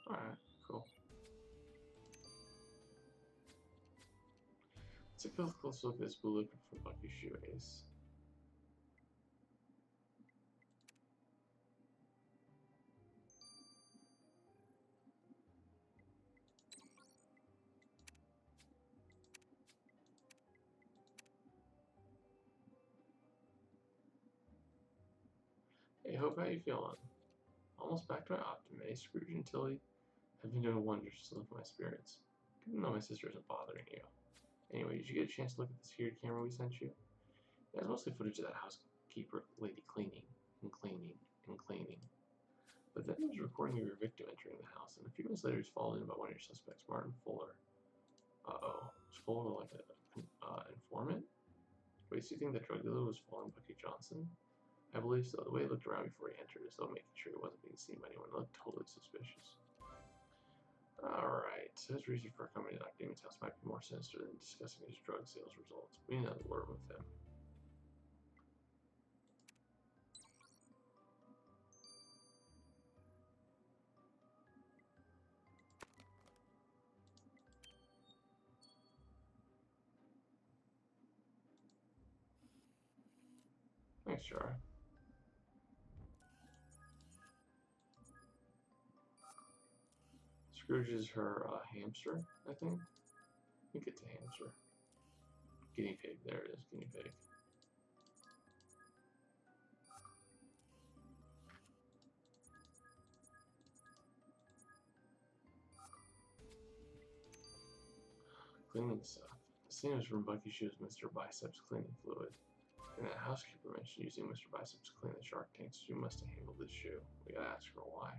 Alright, cool. Let's take a close look at this blue looking for Bucky shoe, Ace. Hope, how you feeling? Almost back to my optimum, eh, Scrooge and Tilly? I've been doing wonders to lift my spirits. Good to know my sister isn't bothering you. Anyway, did you get a chance to look at the security camera we sent you? It has mostly footage of that housekeeper lady cleaning and cleaning and cleaning. But then it was recording of your victim entering the house, and a few minutes later he's followed in by one of your suspects, Martin Fuller. Uh-oh. Was Fuller like an informant? Wait, so you think the drug dealer was following Bucky Johnson? I believe so. The way he looked around before he entered, as though making sure he wasn't being seen by anyone, looked totally suspicious. Alright, so his reason for coming to Dr. Damon's house might be more sinister than discussing his drug sales results. We need another word with him. Thanks, Chara. Scrooge is her hamster, I think. I think it's a hamster. Guinea pig, there it is, guinea pig. Cleaning stuff. The scene was from Bucky's shoes, Mr. Biceps cleaning fluid. And that housekeeper mentioned using Mr. Biceps to clean the shark tanks. She must have handled this shoe. We gotta ask her why.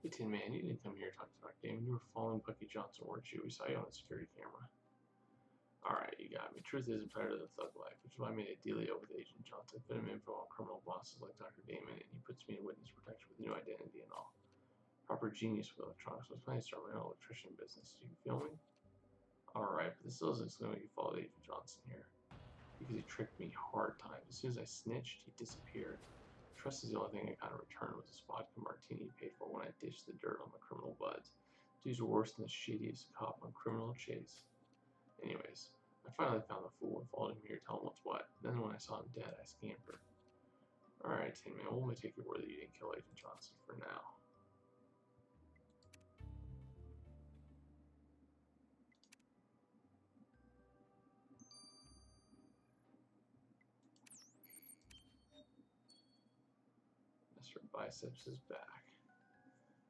Hey, Tin Man, you didn't come here to talk to Dr. Damon. You were following Bucky Johnson, weren't you? We saw you on the security camera. Alright, you got me. Truth isn't better than thug life, which is why I made a dealio with Agent Johnson. Fit him info on criminal bosses like Dr. Damon, and he puts me in witness protection with new identity and all. Proper genius with electronics. I was planning to start my own electrician business. You feel me? Alright, but this still doesn't explain why you followed Agent Johnson here. Because he tricked me hard times. As soon as I snitched, he disappeared. Trust is the only thing I got in return was a vodka martini he paid for when I dished the dirt on the criminal buds. Dudes were worse than the shadiest cop on Criminal Chase. Anyways, I finally found the fool and followed him here to tell him what's what. Then when I saw him dead, I scampered. Alright, Tin Man, we'll only take your word that you didn't kill Agent Johnson for now. Mr. Biceps is back.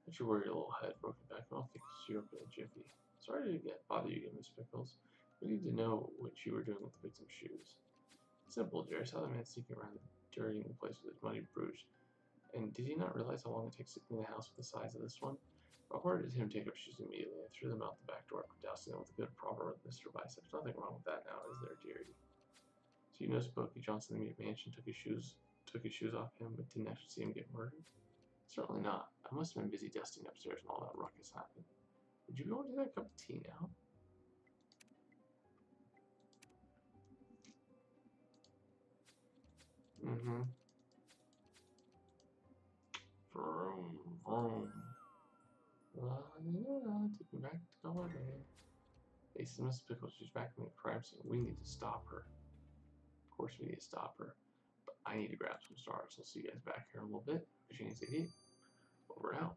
Don't you worry, your little head, broken back, and I'll fix you up in a jiffy. Sorry to bother you again, Miss Pickles. We need to know what you were doing with the victim's shoes. Simple, Jerry saw the man sneaking around dirtying the place with his muddy bruise. And did he not realize how long it takes to clean a house with the size of this one? I ordered him to take up shoes immediately. I threw them out the back door, dousing them with a good proper Mr. Biceps. Nothing wrong with that now, is there, dearie? So you know Bucky Johnson in the mansion took his shoes off him, but didn't actually see him get murdered? Certainly not. I must have been busy dusting upstairs when all that ruckus happened. Would you be able to do that cup of tea now? Mm-hmm. Vroom, vroom. Take me back to holiday. Hey, Miss Pickles, she's back from the crime scene. We need to stop her. Of course we need to stop her. But I need to grab some stars. I'll see you guys back here in a little bit. Virginia's 88. Over out.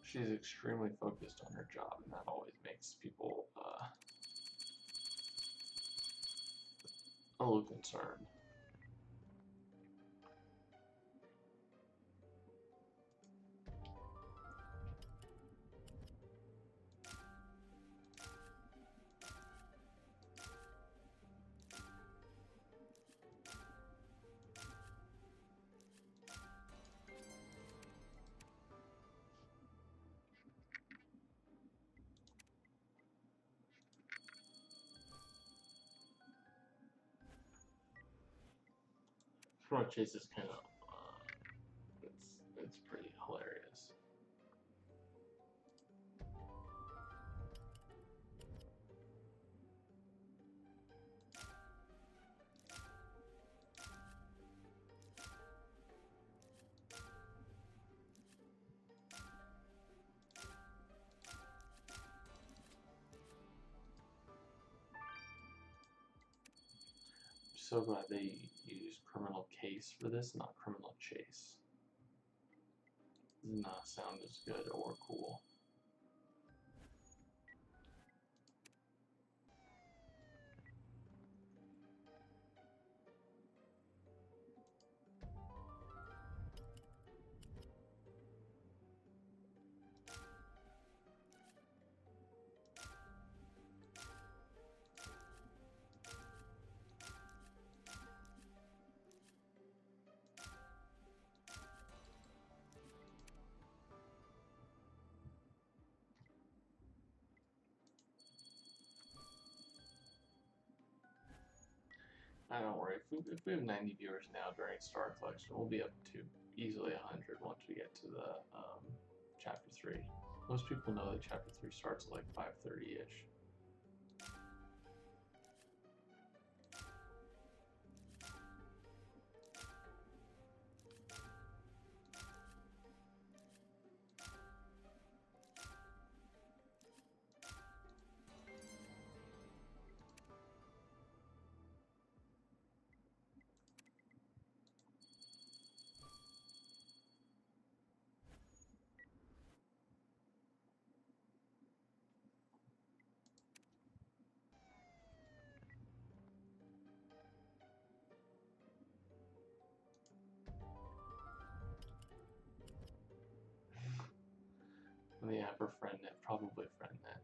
She's extremely focused on her job, and that always makes people a little concerned. Criminal Chase is kind of it's pretty hilarious. So glad they used Criminal Case for this, not Criminal Chase. Does not sound as good or cool. Don't worry, if we have 90 viewers now during Star Collection, we'll be up to easily 100 once we get to the Chapter 3. Most people know that Chapter 3 starts at like 5:30-ish. Yeah, for FriendNet, probably FriendNet.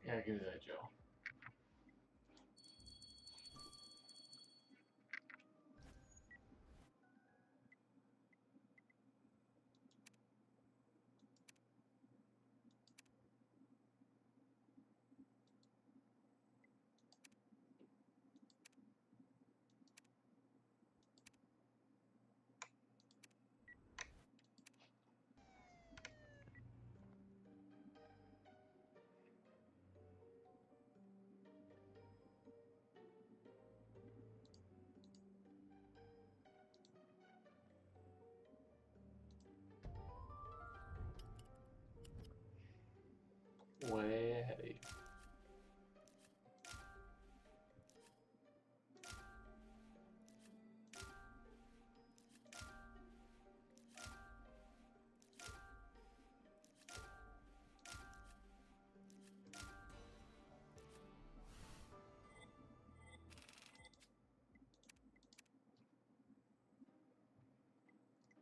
Yeah, give me that, Joe. Way ahead of you.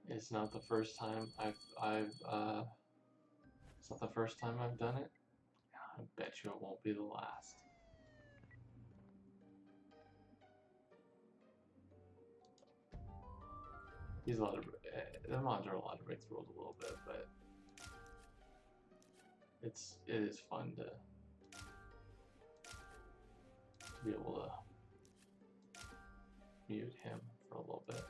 It's not the first time it's not the first time I've done it. I bet you it won't be the last. He's allowed to. The mods are allowed to break the rules a little bit, but it is fun to be able to mute him for a little bit.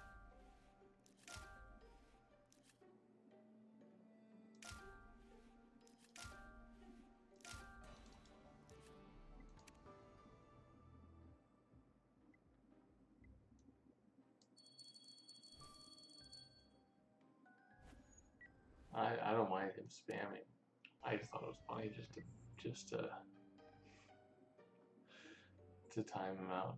I don't mind him spamming. I just thought it was funny just to time him out.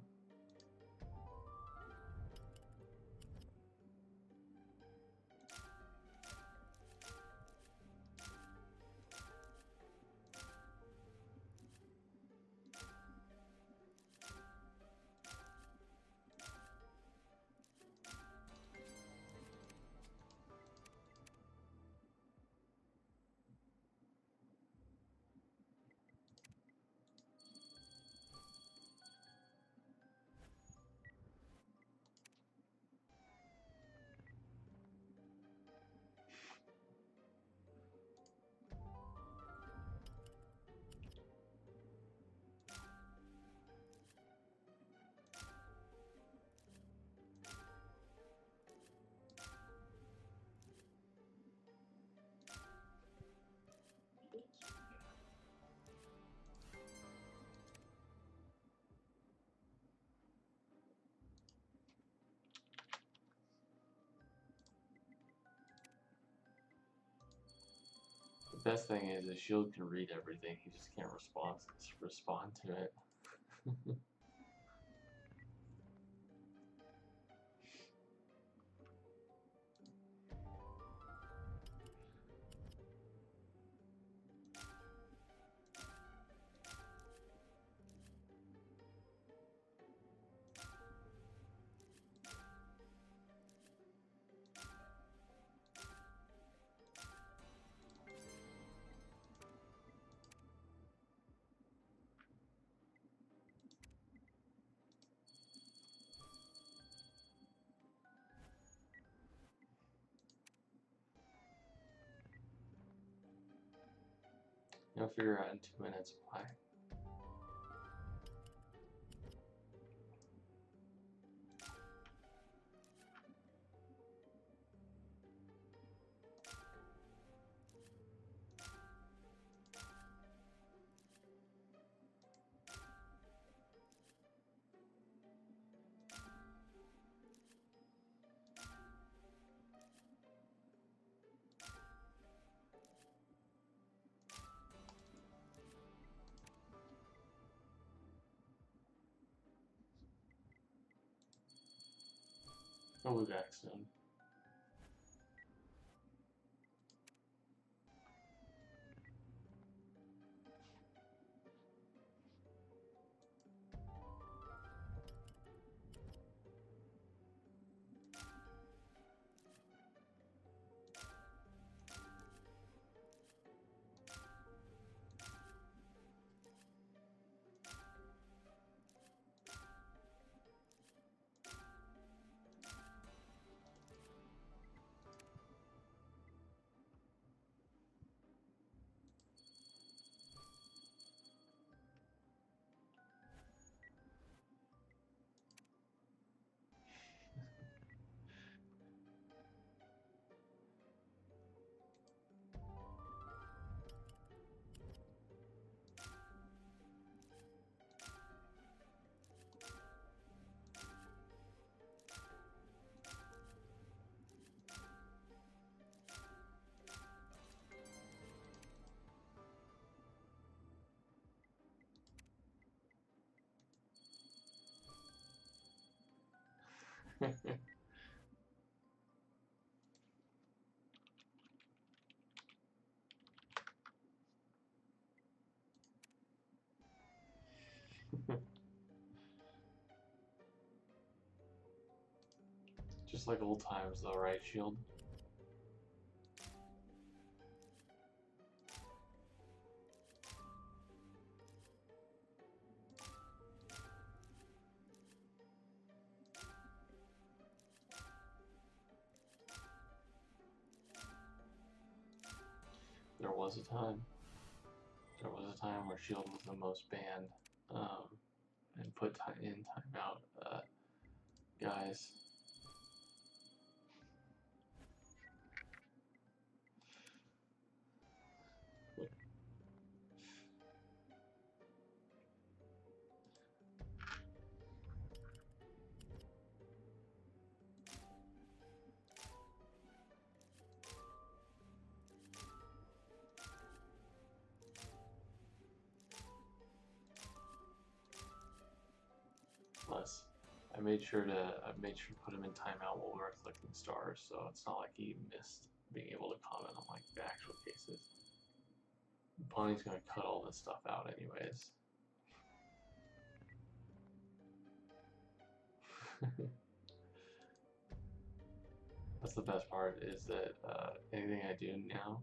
The best thing is the shield can read everything. He just can't respond to it. You'll figure out in 2 minutes why. I'll be back soon. Just like old times though, right, Shield? was a time. There was a time where Shield was the most banned, and put in timeout guys. Plus, I made sure to put him in timeout while we were collecting stars, so it's not like he missed being able to comment on like the actual cases. Bonnie's gonna cut all this stuff out anyways. That's the best part, is that anything I do now,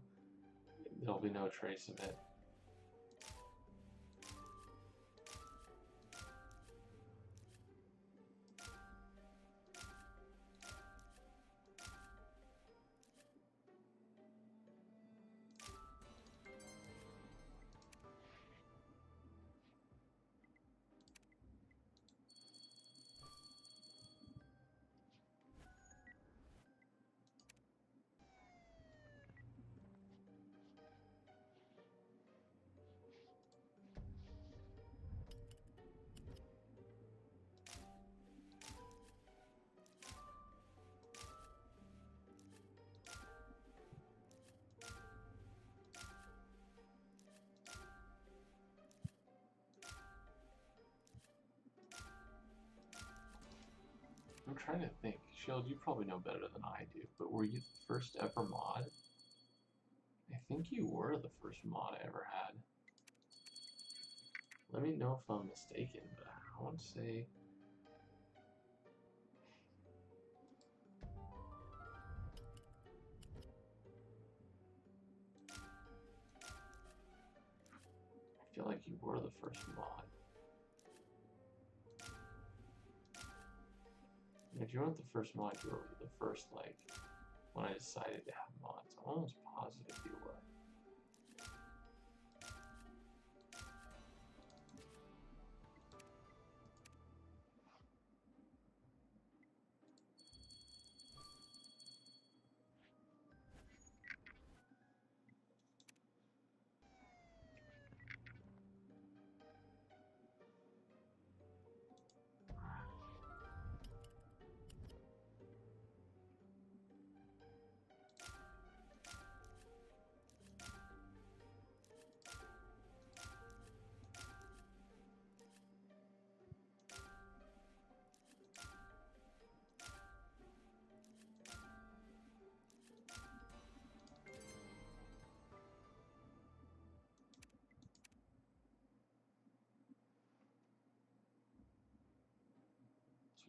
there'll be no trace of it. I'm trying to think. Shield, you probably know better than I do, but were you the first ever mod? I think you were the first mod I ever had. Let me know if I'm mistaken, but I want to say... I feel like you were the first mod. And if you weren't the first mod, you were the first, like, when I decided to have mods. I'm almost positive you were.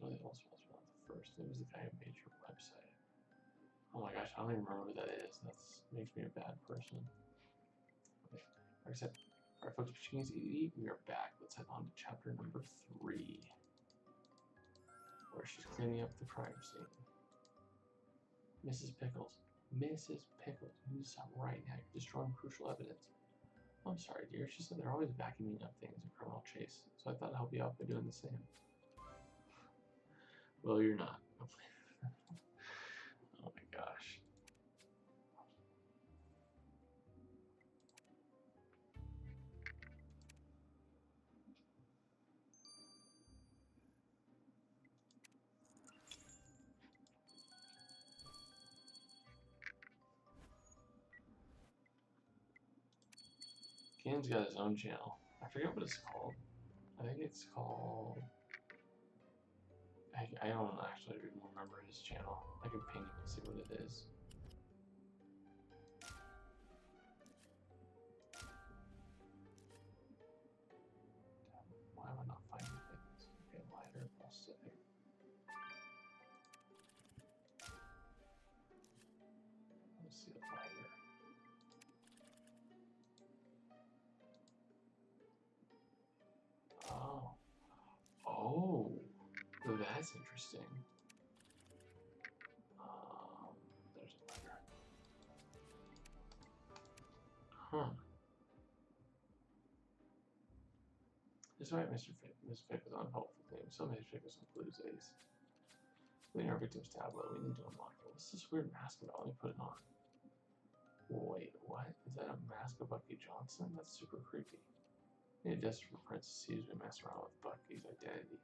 Really also was not the first. It was the guy who made your website. Oh my gosh, I don't even remember who that is. That makes me a bad person. Okay. Like I said, alright folks, Machines Eat, we are back. Let's head on to chapter number 3, where she's cleaning up the crime scene. Mrs. Pickles, you need to stop right now. You're destroying crucial evidence. I'm sorry, dear. She said they're always vacuuming up things in criminal chase, so I thought I'd help you out by doing the same. Well, you're not. Oh my gosh. Ken's got his own channel. I forget what it's called. I think it's called... I don't actually remember his channel. I can ping him and see what it is. Why am I not finding things? Okay, lighter, I'll say. Let's see the lighter. Oh. Oh. That's interesting. There's a lighter. Huh. Despite Mr. Fickle's unhelpful theme, some Mr. Fickles includes Ace. Clean our victim's tablet. We need to unlock it. What's this weird mask about? Let me put it on. Wait, what? Is that a mask of Bucky Johnson? That's super creepy. I need a desperate for Princess sees me mess around with Bucky's identity.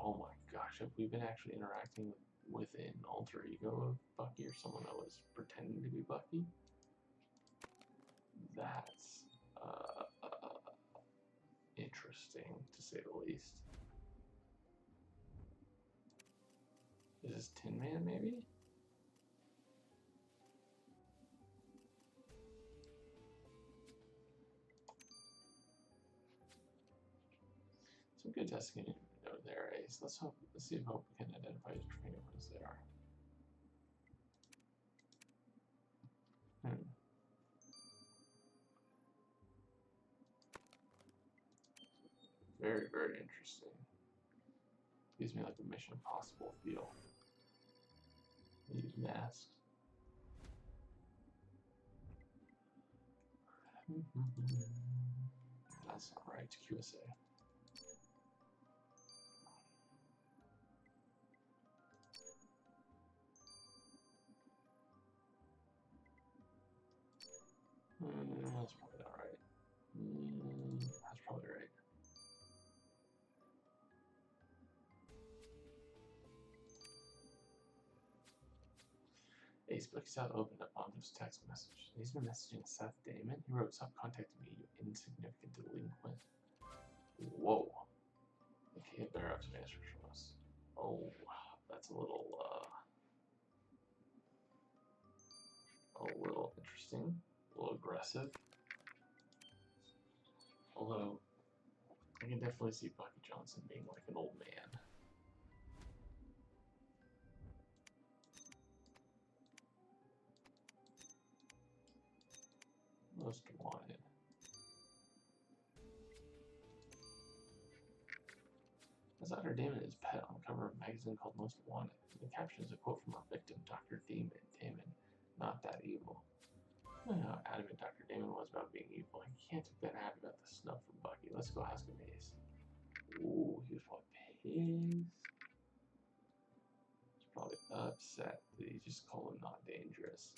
Oh my gosh, have we been actually interacting with an alter ego of Bucky or someone that was pretending to be Bucky? That's interesting, to say the least. Is this Tin Man, maybe? Some good testing over there, Ace. Let's see if Hope can identify his fingerprints there. Very, very interesting. Gives me like a Mission Impossible feel. Use masks. That's not right. QSA. That's probably not right. That's probably right. Ace Bucky's out opened up on his text message. He's been messaging Seth Damon. He wrote, "Stop contacting me, you insignificant delinquent." Whoa. Okay, better have some answers from us. Oh, that's a little interesting, a little aggressive. Although, I can definitely see Bucky Johnson being like an old man. Most wanted. That's Dr. Damon is pet on the cover of a magazine called Most Wanted. The caption is a quote from our victim, Dr. Damon, not that evil. I don't know how adamant Dr. Damon was about being evil. He can't have been happy about the snuff from Bucky. Let's go ask him, Ace. Ooh, he was probably pissed. He's probably upset that he just called him not dangerous.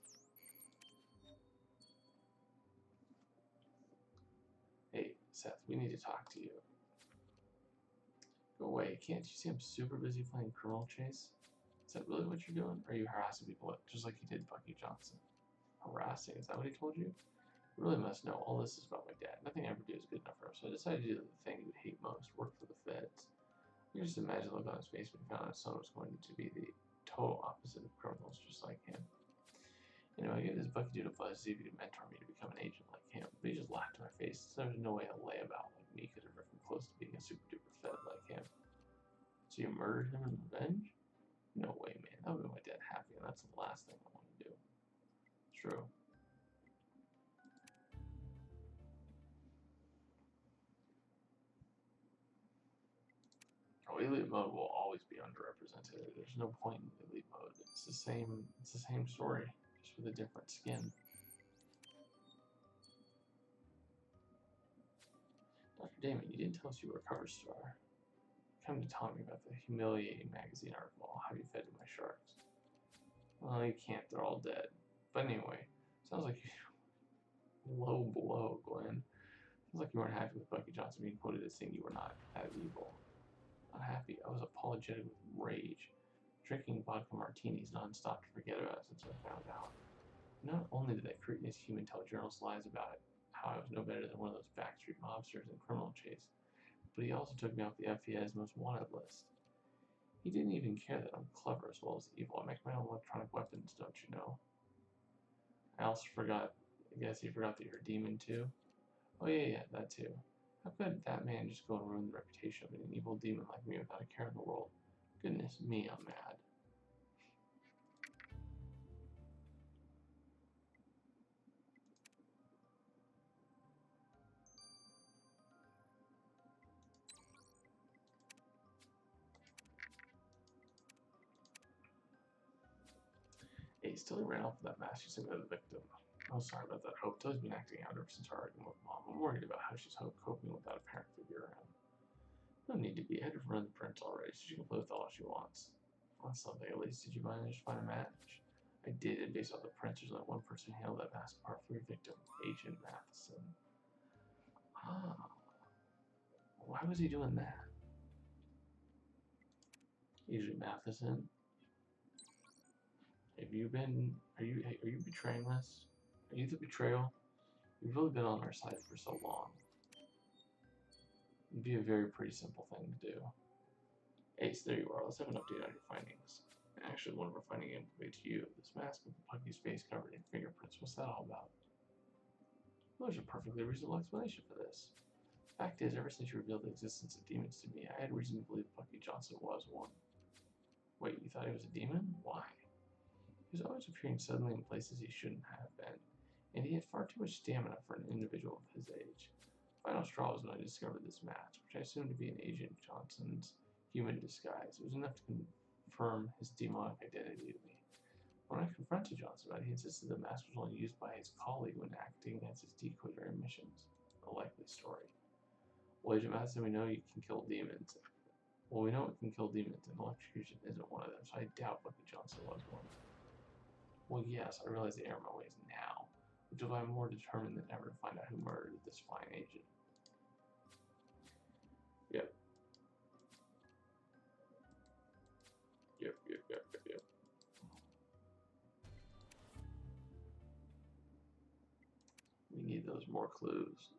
Hey, Seth, we need to talk to you. Go away, can't you see I'm super busy playing Criminal Chase? Is that really what you're doing? Or are you harassing people just like you did Bucky Johnson? Harassing, is that what he told you? You really must know all this is about my dad. Nothing I ever do is good enough for him, so I decided to do the thing you would hate most, work for the feds. You can just imagine the look on his face when he found out his son was going to be the total opposite of criminals just like him. You know, I gave this Bucky dude a buzz to see if he could mentor me to become an agent like him, but he just laughed in my face. So there's no way a layabout like me could ever come close to being a super duper fed like him. So you murdered him in revenge? No way, man. That would make my dad happy, and that's the last thing I want to do. True. Oh, elite mode will always be underrepresented. There's no point in elite mode. It's the same story, just with a different skin. Dr. Damon, you didn't tell us you were a cover star. Come to tell me about the humiliating magazine article. I'll have you fed to my sharks. Well, you can't. They're all dead. But anyway, sounds like you low blow, Glenn. Sounds like you weren't happy with Bucky Johnson being quoted as saying you were not that evil. Not happy. I was apologetic with rage, drinking vodka martinis nonstop to forget about it since I found out. Not only did that creepy human tell journalists lies about it, how I was no better than one of those Backseat mobsters in Criminal Chase, but he also took me off the FBI's most wanted list. He didn't even care that I'm clever as well as evil. I make my own electronic weapons, don't you know? I also forgot, I guess he forgot that you're a demon too? Oh yeah, that too. How could that man just go and ruin the reputation of an evil demon like me without a care in the world? Goodness me, I'm mad. Hey, still ran off with that mask you sent to the victim. Oh, sorry about that, Hope. Tilly's been acting out ever since our argument with Mom. I'm worried about how she's coping without a parent figure around. No need to be. I had to run the prints already, so she can play with all she wants. That's something, at least. Did you manage to find a match? I did, and based off the prints, there's only one person who held that mask apart from your victim, Agent Matheson. Ah. Why was he doing that? Agent Matheson? Are you betraying us? Are you the betrayal? You've really been on our side for so long. It'd be a very pretty simple thing to do. Ace, there you are. Let's have an update on your findings. Actually, one of our findings implicates you. This mask with Pucky's face covered in fingerprints. What's that all about? Well, there's a perfectly reasonable explanation for this. Fact is, ever since you revealed the existence of demons to me, I had reason to believe Bucky Johnson was one. Wait, you thought he was a demon? Why? He was always appearing suddenly in places he shouldn't have been, and he had far too much stamina for an individual of his age. The final straw was when I discovered this mask, which I assumed to be an Agent Johnson's human disguise. It was enough to confirm his demonic identity to me. When I confronted Johnson about it, he insisted the mask was only used by his colleague when acting as his decoy during missions. A likely story. Well, Agent Matheson, we know you can kill demons. Well, we know it can kill demons, and electrocution isn't one of them, so I doubt Bucky Johnson was one. Well, yes, I realize the error of my ways now, which is why I'm more determined than ever to find out who murdered this fine agent. Yep. We need those more clues.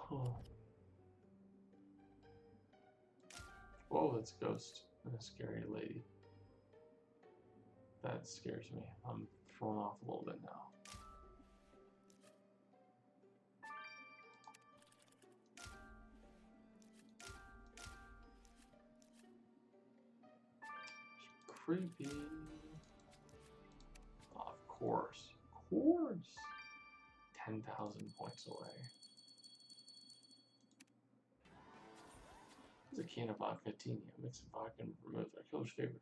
Oh. Whoa, that's a ghost and a scary lady. That scares me. I'm thrown off a little bit now. Creepy. Oh, of course. Of course. 10,000 points away. There's a can of vodka tini. A mix of vodka and vermouth. Our killer's favorite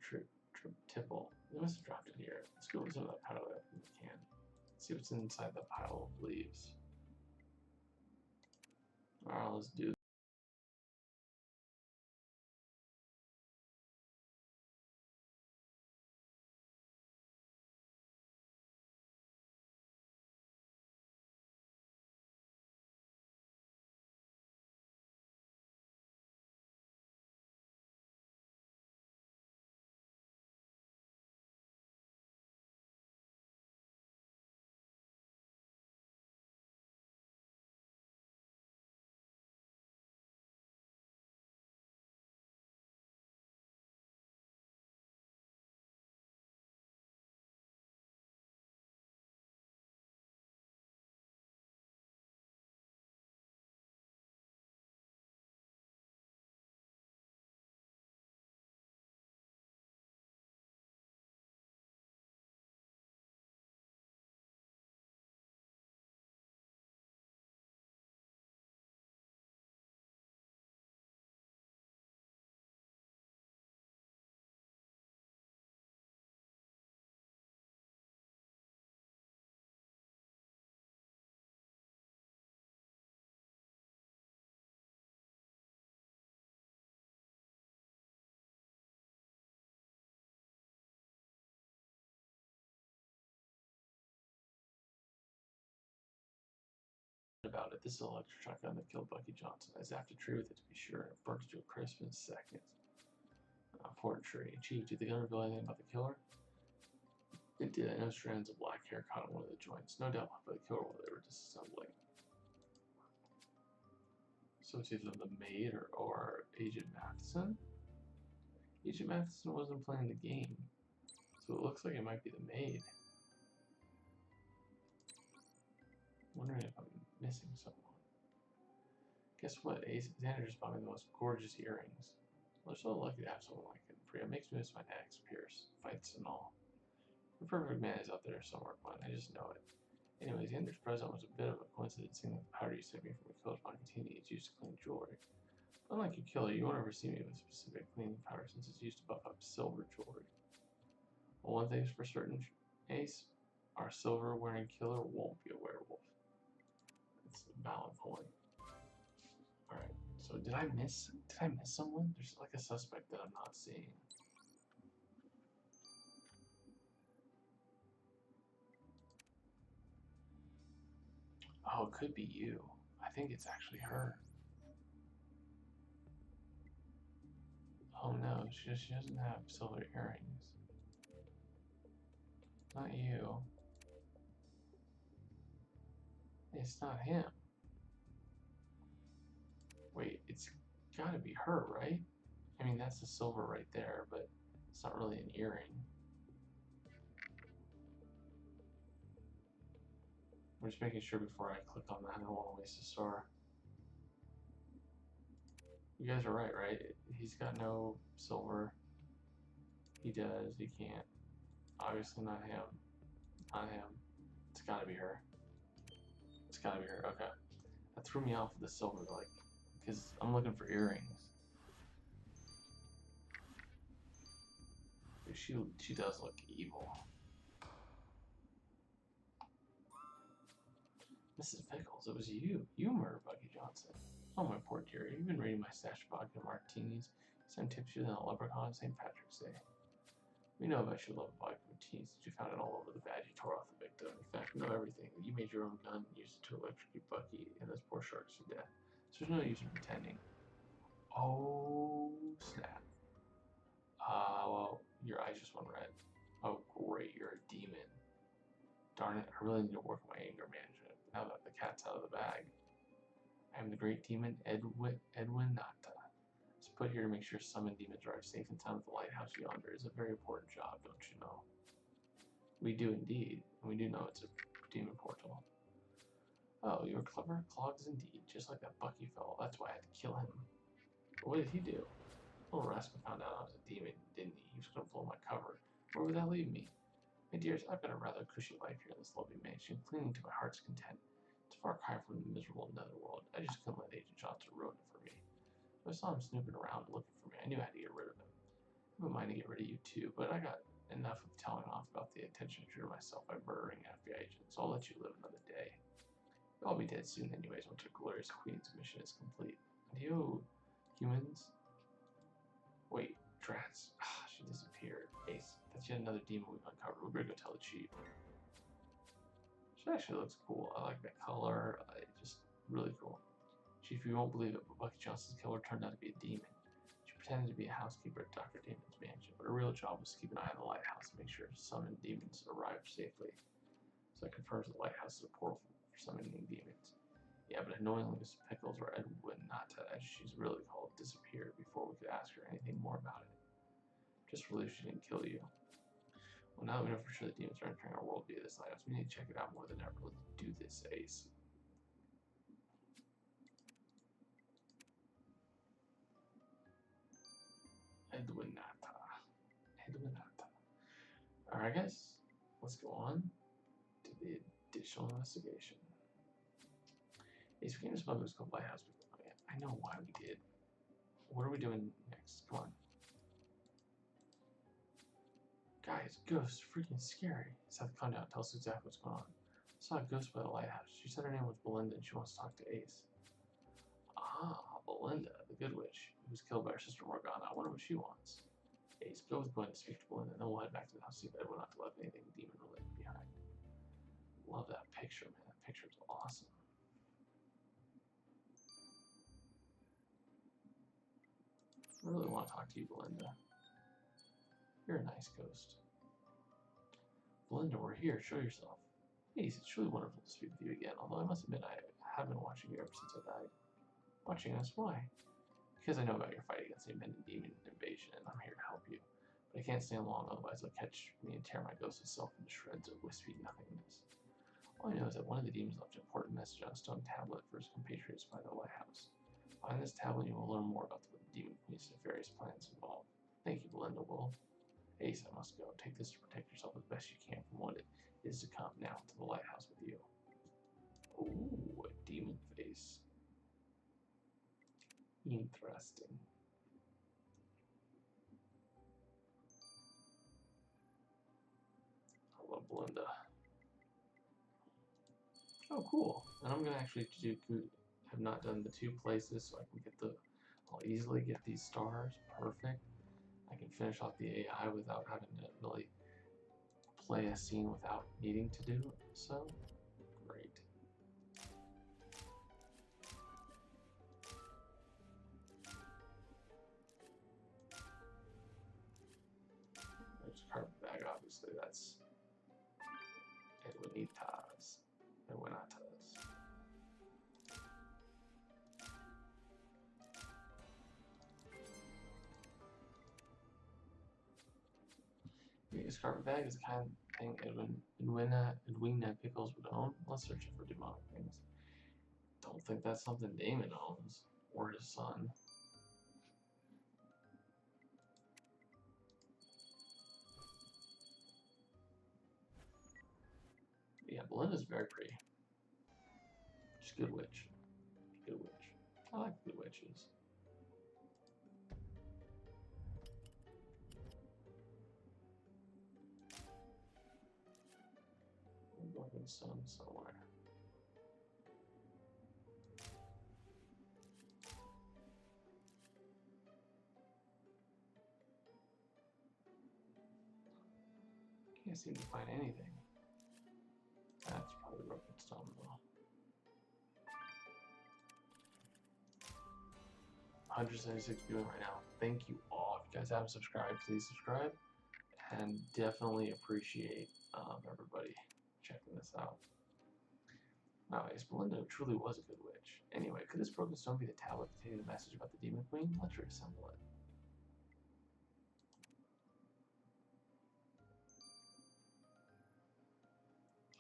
tipple. They must have dropped it here. Let's go with some of that powder up in the can. Let's see what's inside the pile of leaves. Alright, let's do this. About it. This is an electric shotgun that killed Bucky Johnson. I zapped a tree with it to be sure, and it burns to a crisp in seconds. Poor tree. Chief, did the gun reveal anything about the killer? It did. I know strands of black hair caught on one of the joints. No doubt by the killer while they were disassembling. So it's either the maid or Agent Matheson? Agent Matheson wasn't playing the game. So it looks like it might be the maid. Wondering if I'm missing someone. Guess what? Xander just bought me the most gorgeous earrings. We're so lucky to have someone like him. Priya makes me miss my next Pierce, fights and all. The perfect man is out there somewhere, Glenn. I just know it. Anyways, the Ender's present was a bit of a coincidence, seeing that the powder you sent me from a killer's Montini is used to clean jewelry. Unlike your killer, you won't ever see me with specific cleaning powder since it's used to buff up silver jewelry. Well, one thing's for certain, Ace, our silver-wearing killer won't be a werewolf. That's a valid point. Alright, so did I miss someone? There's like a suspect that I'm not seeing. Oh, it could be you. I think it's actually her. Oh no, she doesn't have silver earrings. Not you. It's not him. Wait, it's gotta be her, right? I mean, that's the silver right there, but it's not really an earring. I'm just making sure before I click on that. I don't want to waste a star. You guys are right? He's got no silver. He does. He can't. Obviously not him. Not him. It's gotta be her. It's gotta be her. Okay. That threw me off with the silver, like, because I'm looking for earrings. She does look evil. Mrs. Pickles, it was you. You murdered Bucky Johnson. Oh, my poor dear. You've been reading my stash of vodka martinis. Some tips you than a leprechaun on St. Patrick's Day. We know about your love of vodka martinis. You found it all over the badge you tore off the victim. In fact, we know everything. You made your own gun and used it to electrocute Bucky and those poor sharks to death. So there's no use in pretending. Oh, snap. Well, your eyes just went red. Oh, great. You're a demon. Darn it, I really need to work on my anger management now that the cat's out of the bag. I am the great demon Edwin Nata. It's put here to make sure summoned demons arrive safe and sound at the lighthouse yonder. It's a very important job, don't you know? We do indeed, and we do know it's a demon portal. Oh, you're clever? Clogs indeed, just like that Bucky fellow. That's why I had to kill him. But what did he do? Little rascal found out I was a demon, didn't he? He was going to blow my cover. Where would that leave me? My dears, I've got a rather cushy life here in this lovely mansion, clinging to my heart's content. It's a far cry from the miserable netherworld. I just couldn't let Agent Johnson ruin it for me. So I saw him snooping around looking for me. I knew I had to get rid of him. I wouldn't mind to get rid of you too, but I got enough of telling off about the attention I drew to myself by murdering an FBI agent, so I'll let you live another day. You'll all be dead soon anyways once your glorious queen's mission is complete. Adieu, humans. Wait, Drats. She disappeared. Ace, that's yet another demon we've uncovered. We better go tell the chief. She actually looks cool. I like that color. Just really cool. Chief, you won't believe it, but Bucky Johnson's killer turned out to be a demon. She pretended to be a housekeeper at Dr. Damon's mansion, but her real job was to keep an eye on the lighthouse and make sure summoned demons arrived safely. So it confirms the lighthouse is a portal for summoning demons. Yeah, but annoyingly, Miss Pickles, or Edwin Nata, as she's really called, disappeared before we could ask her anything more about it. Just relieved she didn't kill you. Well, now that we know for sure the demons are entering our world via this lighthouse, we need to check it out more than ever. Let's do this, Ace. Edwin Nata. Edwin Nata. Alright, guys. Let's go on to the additional investigation. Ace, we came to Smuggler's Cove Lighthouse before. Oh, yeah, I know why we did. What are we doing next? Come on. Guys, ghosts, freaking scary. Seth, calm down. Tell us exactly what's going on. I saw a ghost by the lighthouse. She said her name was Belinda and she wants to talk to Ace. Ah, Belinda, the good witch, who was killed by her sister Morgana. I wonder what she wants. Ace, go with Gwen to speak to Belinda, and then we'll head back to the house, see if Edwin not to left anything demon related behind. Love that picture, man. That picture is awesome. I really want to talk to you, Belinda. You're a nice ghost. Belinda, we're here. Show yourself. Ace, it's truly wonderful to speak with you again, although I must admit I have been watching you ever since I died. Watching us? Why? Because I know about your fight against the impending demon invasion, and I'm here to help you. But I can't stay long, otherwise they'll catch me and tear my ghostly self into shreds of wispy nothingness. All I know is that one of the demons left an important message on a stone tablet for his compatriots by the lighthouse. Find this tablet and you will learn more about the Demon Queen's nefarious plans involved. Thank you, Belinda. Will. Ace, I must go. Take this to protect yourself as best you can from what it is to come now to the lighthouse with you. Ooh, a demon face. Interesting. I love Belinda. Oh, cool. And I'm gonna actually have not done the 2 places, so I can get I'll easily get these stars. Perfect. I can finish off the AI without having to really play a scene without needing to do so. Great. There's a carpet bag, obviously. That's Edwinitas. This carpet bag is the kind of thing Edwina Pickles would own. Let's search it for demonic things. Don't think that's something Damon owns, or his son. Yeah, Belinda's very pretty. She's a good witch. Good witch. I like good witches. Northern sun somewhere. Can't seem to find anything. That's probably broken stone though. 176 viewing right now. Thank you all. If you guys haven't subscribed, please subscribe. And definitely appreciate everybody checking this out. Wow, Belinda truly was a good witch. Anyway, could this broken stone be the tablet containing the message about the Demon Queen? Let's reassemble it.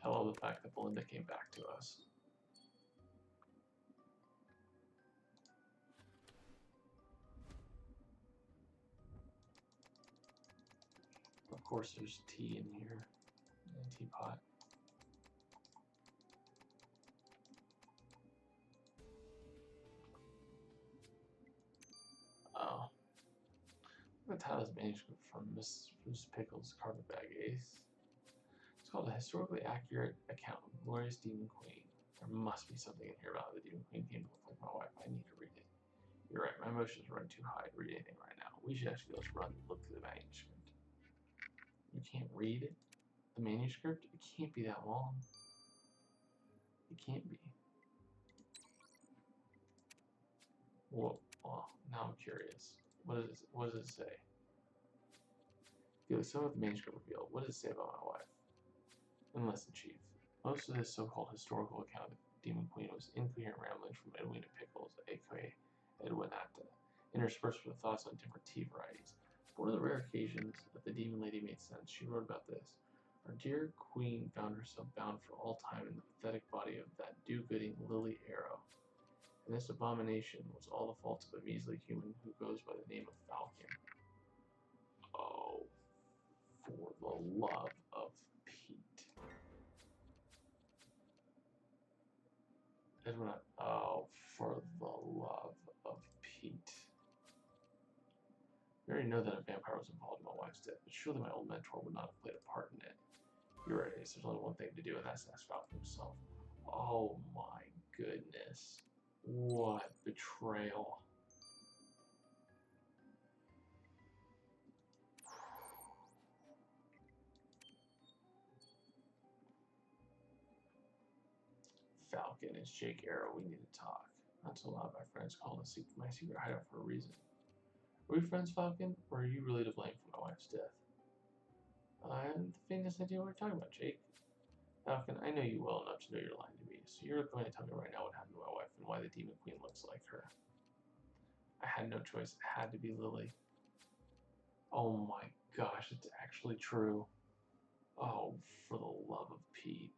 I love the fact that Belinda came back to us. Of course, there's tea in here, a teapot. Oh, the title's manuscript from Miss Pickles' carpet bag ace. It's called a historically accurate account of the glorious Demon Queen. There must be something in here about how the Demon Queen came to look like my wife. I need to read it. You're right, my emotions run too high to read anything right now. We should actually let's look through the manuscript. You can't read it? The manuscript? It can't be that long. It can't be. Well, now I'm curious. What does it say? Some of the manuscript revealed. What does it say about my wife? And listen, Chief. Most of this so-called historical account of the Demon Queen was incoherent ramblings from Edwina Pickles, aka Edwinata, interspersed with thoughts on different tea varieties. One of the rare occasions that the Demon Lady made sense, she wrote about this. Our dear Queen found herself bound for all time in the pathetic body of that do-gooding Lily Arrow. And this abomination was all the fault of a measly human who goes by the name of Falcon. Oh, for the love of Pete. Edwina, oh, for the love of Pete. We already know that a vampire was involved in my wife's death, but surely my old mentor would not have played a part in it. You're right, Ace. There's only one thing to do, and that's to ask Falcon himself. Oh my goodness. What betrayal. Falcon, it's Jake Arrow. We need to talk. Not so loud, my friends. Call my secret hideout for a reason. Are we friends, Falcon, or are you really to blame for my wife's death? I haven't the faintest idea what we're talking about, Jake. Falcon, I know you well enough to know you're lying to me, so you're going to tell me right now what happened to my wife and why the Demon Queen looks like her. I had no choice. It had to be Lily. Oh my gosh, it's actually true. Oh, for the love of Pete.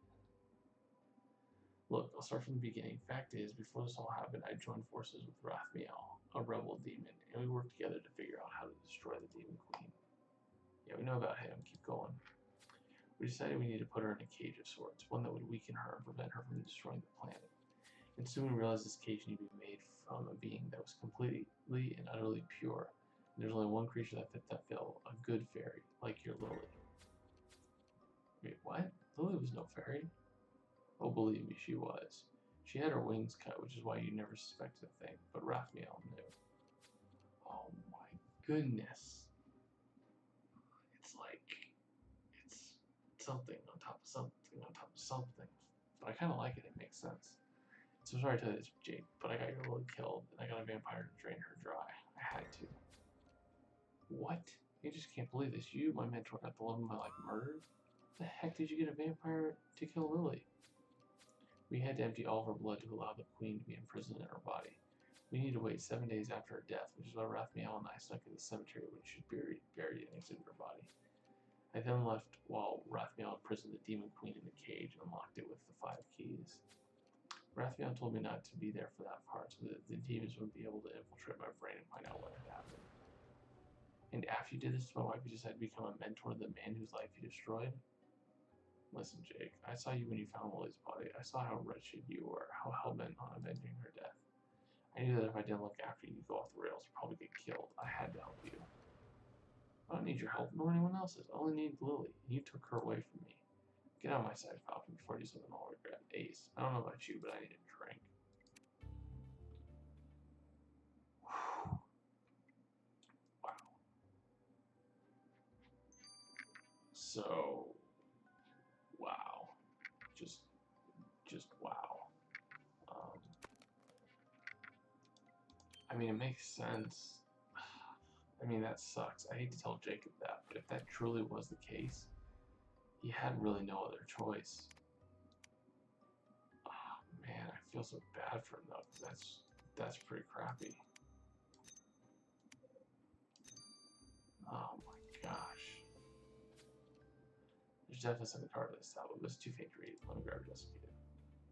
Look, I'll start from the beginning. Fact is, before this all happened, I joined forces with Rathmiel, a rebel demon, and we worked together to figure out how to destroy the Demon Queen. Yeah, we know about him. Keep going. We decided we needed to put her in a cage of sorts, one that would weaken her and prevent her from destroying the planet. And soon we realized this cage needed to be made from a being that was completely and utterly pure. And there's only one creature that fit that bill, a good fairy, like your Lily. Wait, what? Lily was no fairy. Oh, believe me, she was. She had her wings cut, which is why you never suspected a thing, but Rathmiel knew. Oh my goodness. It's like, it's something on top of something on top of something. But I kind of like it, it makes sense. So sorry to tell you this, Jake, but I got your Lily killed, and I got a vampire to drain her dry. I had to. What? You just can't believe this. You, my mentor, got the love of my life murdered? The heck did you get a vampire to kill Lily? We had to empty all of her blood to allow the queen to be imprisoned in her body. We needed to wait 7 days after her death, which is why Rathmiel and I snuck in the cemetery when she was buried and exhumed her body. I then left while Rathmiel imprisoned the Demon Queen in the cage and locked it with the 5 keys. Rathmiel told me not to be there for that part so that the demons wouldn't be able to infiltrate my brain and find out what had happened. And after you did this to my wife, you decided to become a mentor to the man whose life you destroyed? Listen, Jake, I saw you when you found Lily's body. I saw how wretched you were, how hell-bent on avenging her death. I knew that if I didn't look after you, you'd go off the rails and probably get killed. I had to help you. I don't need your help, nor anyone else's. I only need Lily, and you took her away from me. Get out of my sight, Falcon, before I do something I'll regret. Ace, I don't know about you, but I need a drink. Wow. So, wow. Just wow. I mean, it makes sense. I mean, that sucks. I hate to tell Jacob that, but if that truly was the case, he had really no other choice. Oh, man, I feel so bad for him, though, because that's pretty crappy. Oh, my gosh. There's definitely some card to this tablet, but it's too faint to read. Let me grab Jessica.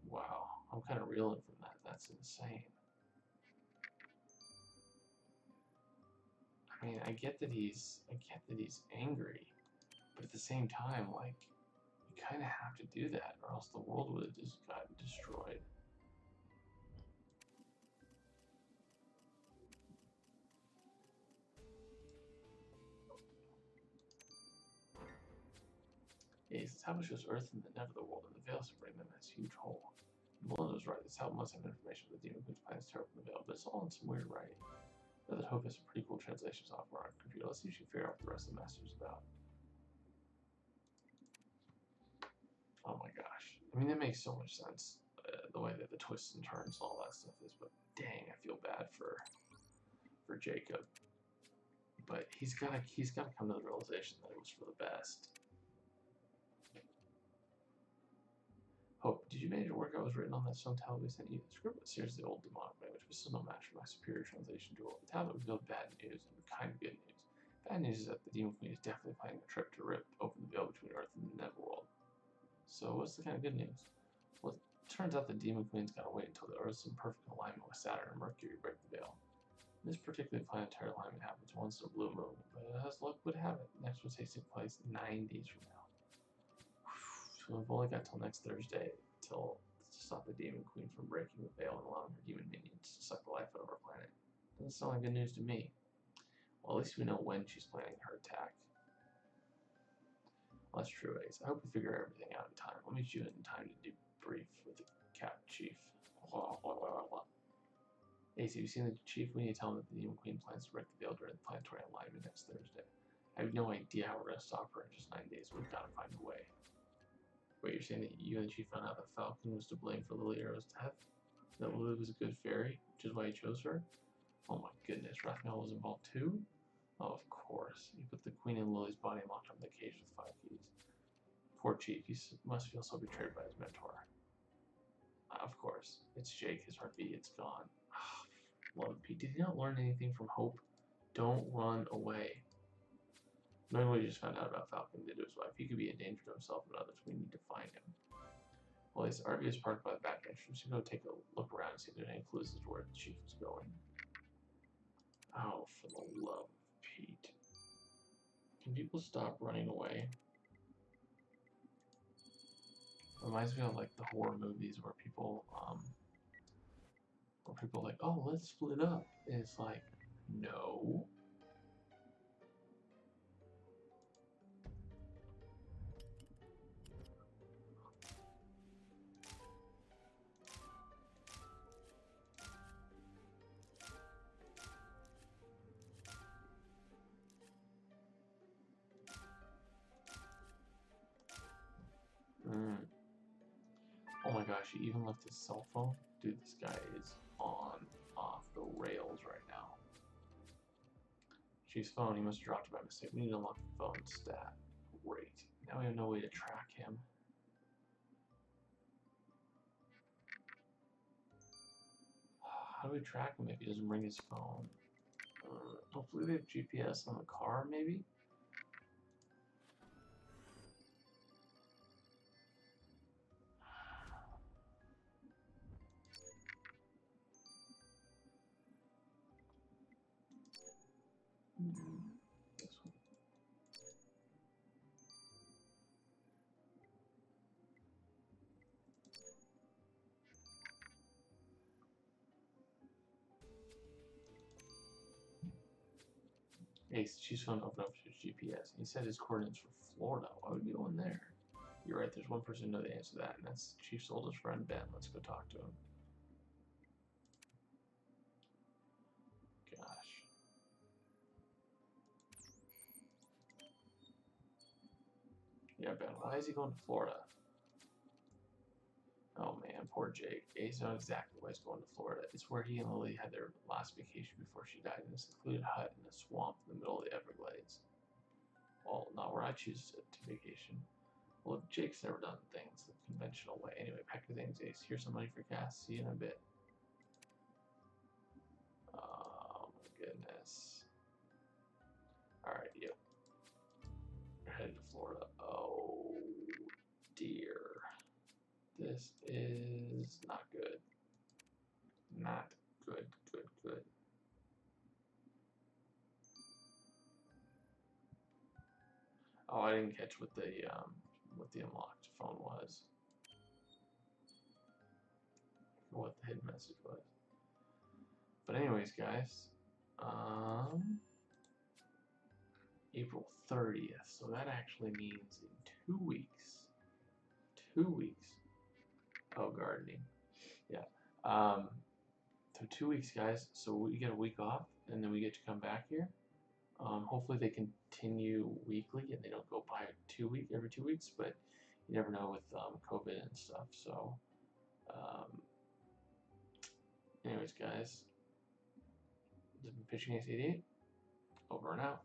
Wow, I'm kind of reeling from that. That's insane. I mean, I get that he's angry, but at the same time, like, you kind of have to do that, or else the world would have just gotten destroyed. Yes, this tablet shows Earth and the Netherworld, and the veil separating them has a huge hole. Mullen was right. This tablet must have information of the Demon Queen's plans to tear open the veil, but it's all in some weird writing. I know that Hope has some pretty cool translation software on her computer. Let's see if she can figure out what the rest of the message is about. Oh my gosh. I mean, it makes so much sense, the way that the twists and turns and all that stuff is, but dang, I feel bad for Jacob. But he's gotta come to the realization that it was for the best. Hope, did you manage to work out what was written on that stone tablet we sent you? The script was seriously old demonic language, but still no match for my superior translation tool. The tablet revealed bad news and kind of good news. Bad news is that the Demon Queen is definitely planning a trip to rip open the veil between Earth and the Netherworld. So what's the kind of good news? Well, it turns out the Demon Queen's gotta wait until the Earth's in perfect alignment with Saturn and Mercury to break the veil. This particular planetary alignment happens once in a blue moon, but as luck would have it, next one takes place 9 days from now. So we've only got till next Thursday to stop the Demon Queen from breaking the veil and allowing her demon minions to suck the life out of our planet. Doesn't sound like good news to me. Well, at least we know when she's planning her attack. Well, that's true, Ace. I hope we figure everything out in time. I'll meet you in time to debrief with the Cap Chief. Ace, have you seen the Chief? We need to tell him that the Demon Queen plans to break the veil during the planetary alignment next Thursday. I have no idea how we're going to stop her in just 9 days. We've got to find a way. Wait, you're saying that you and the Chief found out that Falcon was to blame for Lily Arrow's death? That Lily was a good fairy, which is why he chose her? Oh my goodness, Rathmiel was involved too? Oh, of course. He put the Queen in Lily's body and locked her in the cage with 5 keys. Poor Chief, he must feel so betrayed by his mentor. Of course. It's Jake, his heartbeat, it's gone. Love it, Pete. Did he not learn anything from Hope? Don't run away. Knowing what he just found out about Falcon did to his wife, he could be a danger to himself and others. We need to find him. Well, his RV is parked by the back entrance. We should go take a look around and see if there's any clues as to where the chief is going. Oh, for the love of Pete. Can people stop running away? Reminds me of like the horror movies where people are like, oh, let's split up. And it's like, no. Oh my gosh, he even left his cell phone? Dude, this guy is off the rails right now. Chief's phone, he must have dropped it by mistake. We need to unlock the phone stat. Great. Now we have no way to track him. How do we track him if he doesn't bring his phone? Hopefully they have GPS on the car, maybe? This one. Hey, Chief's phone opened up to his GPS. He said his coordinates for Florida. Why would we go in there? You're right, there's one person who knows the answer to that, and that's Chief's oldest friend, Ben. Let's go talk to him. Gosh. Yeah, Ben, why is he going to Florida? Oh man, poor Jake. He's known exactly why he's going to Florida. It's where he and Lily had their last vacation before she died in a secluded hut in a swamp in the middle of the Everglades. Well, not where I choose to vacation. Well, Jake's never done things the conventional way. Anyway, pack your things, Ace. Here's some money for gas. See you in a bit. Oh my goodness. Alright, yep. We're headed to Florida. Oh dear. This is not good. Not good, good. Oh, I didn't catch what the unlocked phone was. What the hidden message was. But anyways, guys, April 30th. So that actually means in 2 weeks. 2 weeks. Oh, gardening. Yeah. So 2 weeks, guys. So we get a week off, and then we get to come back here. Hopefully they continue weekly, and they don't go by every 2 weeks. But you never know with COVID and stuff. So, anyways, guys, this has been Pitching Ace 88. Over and out.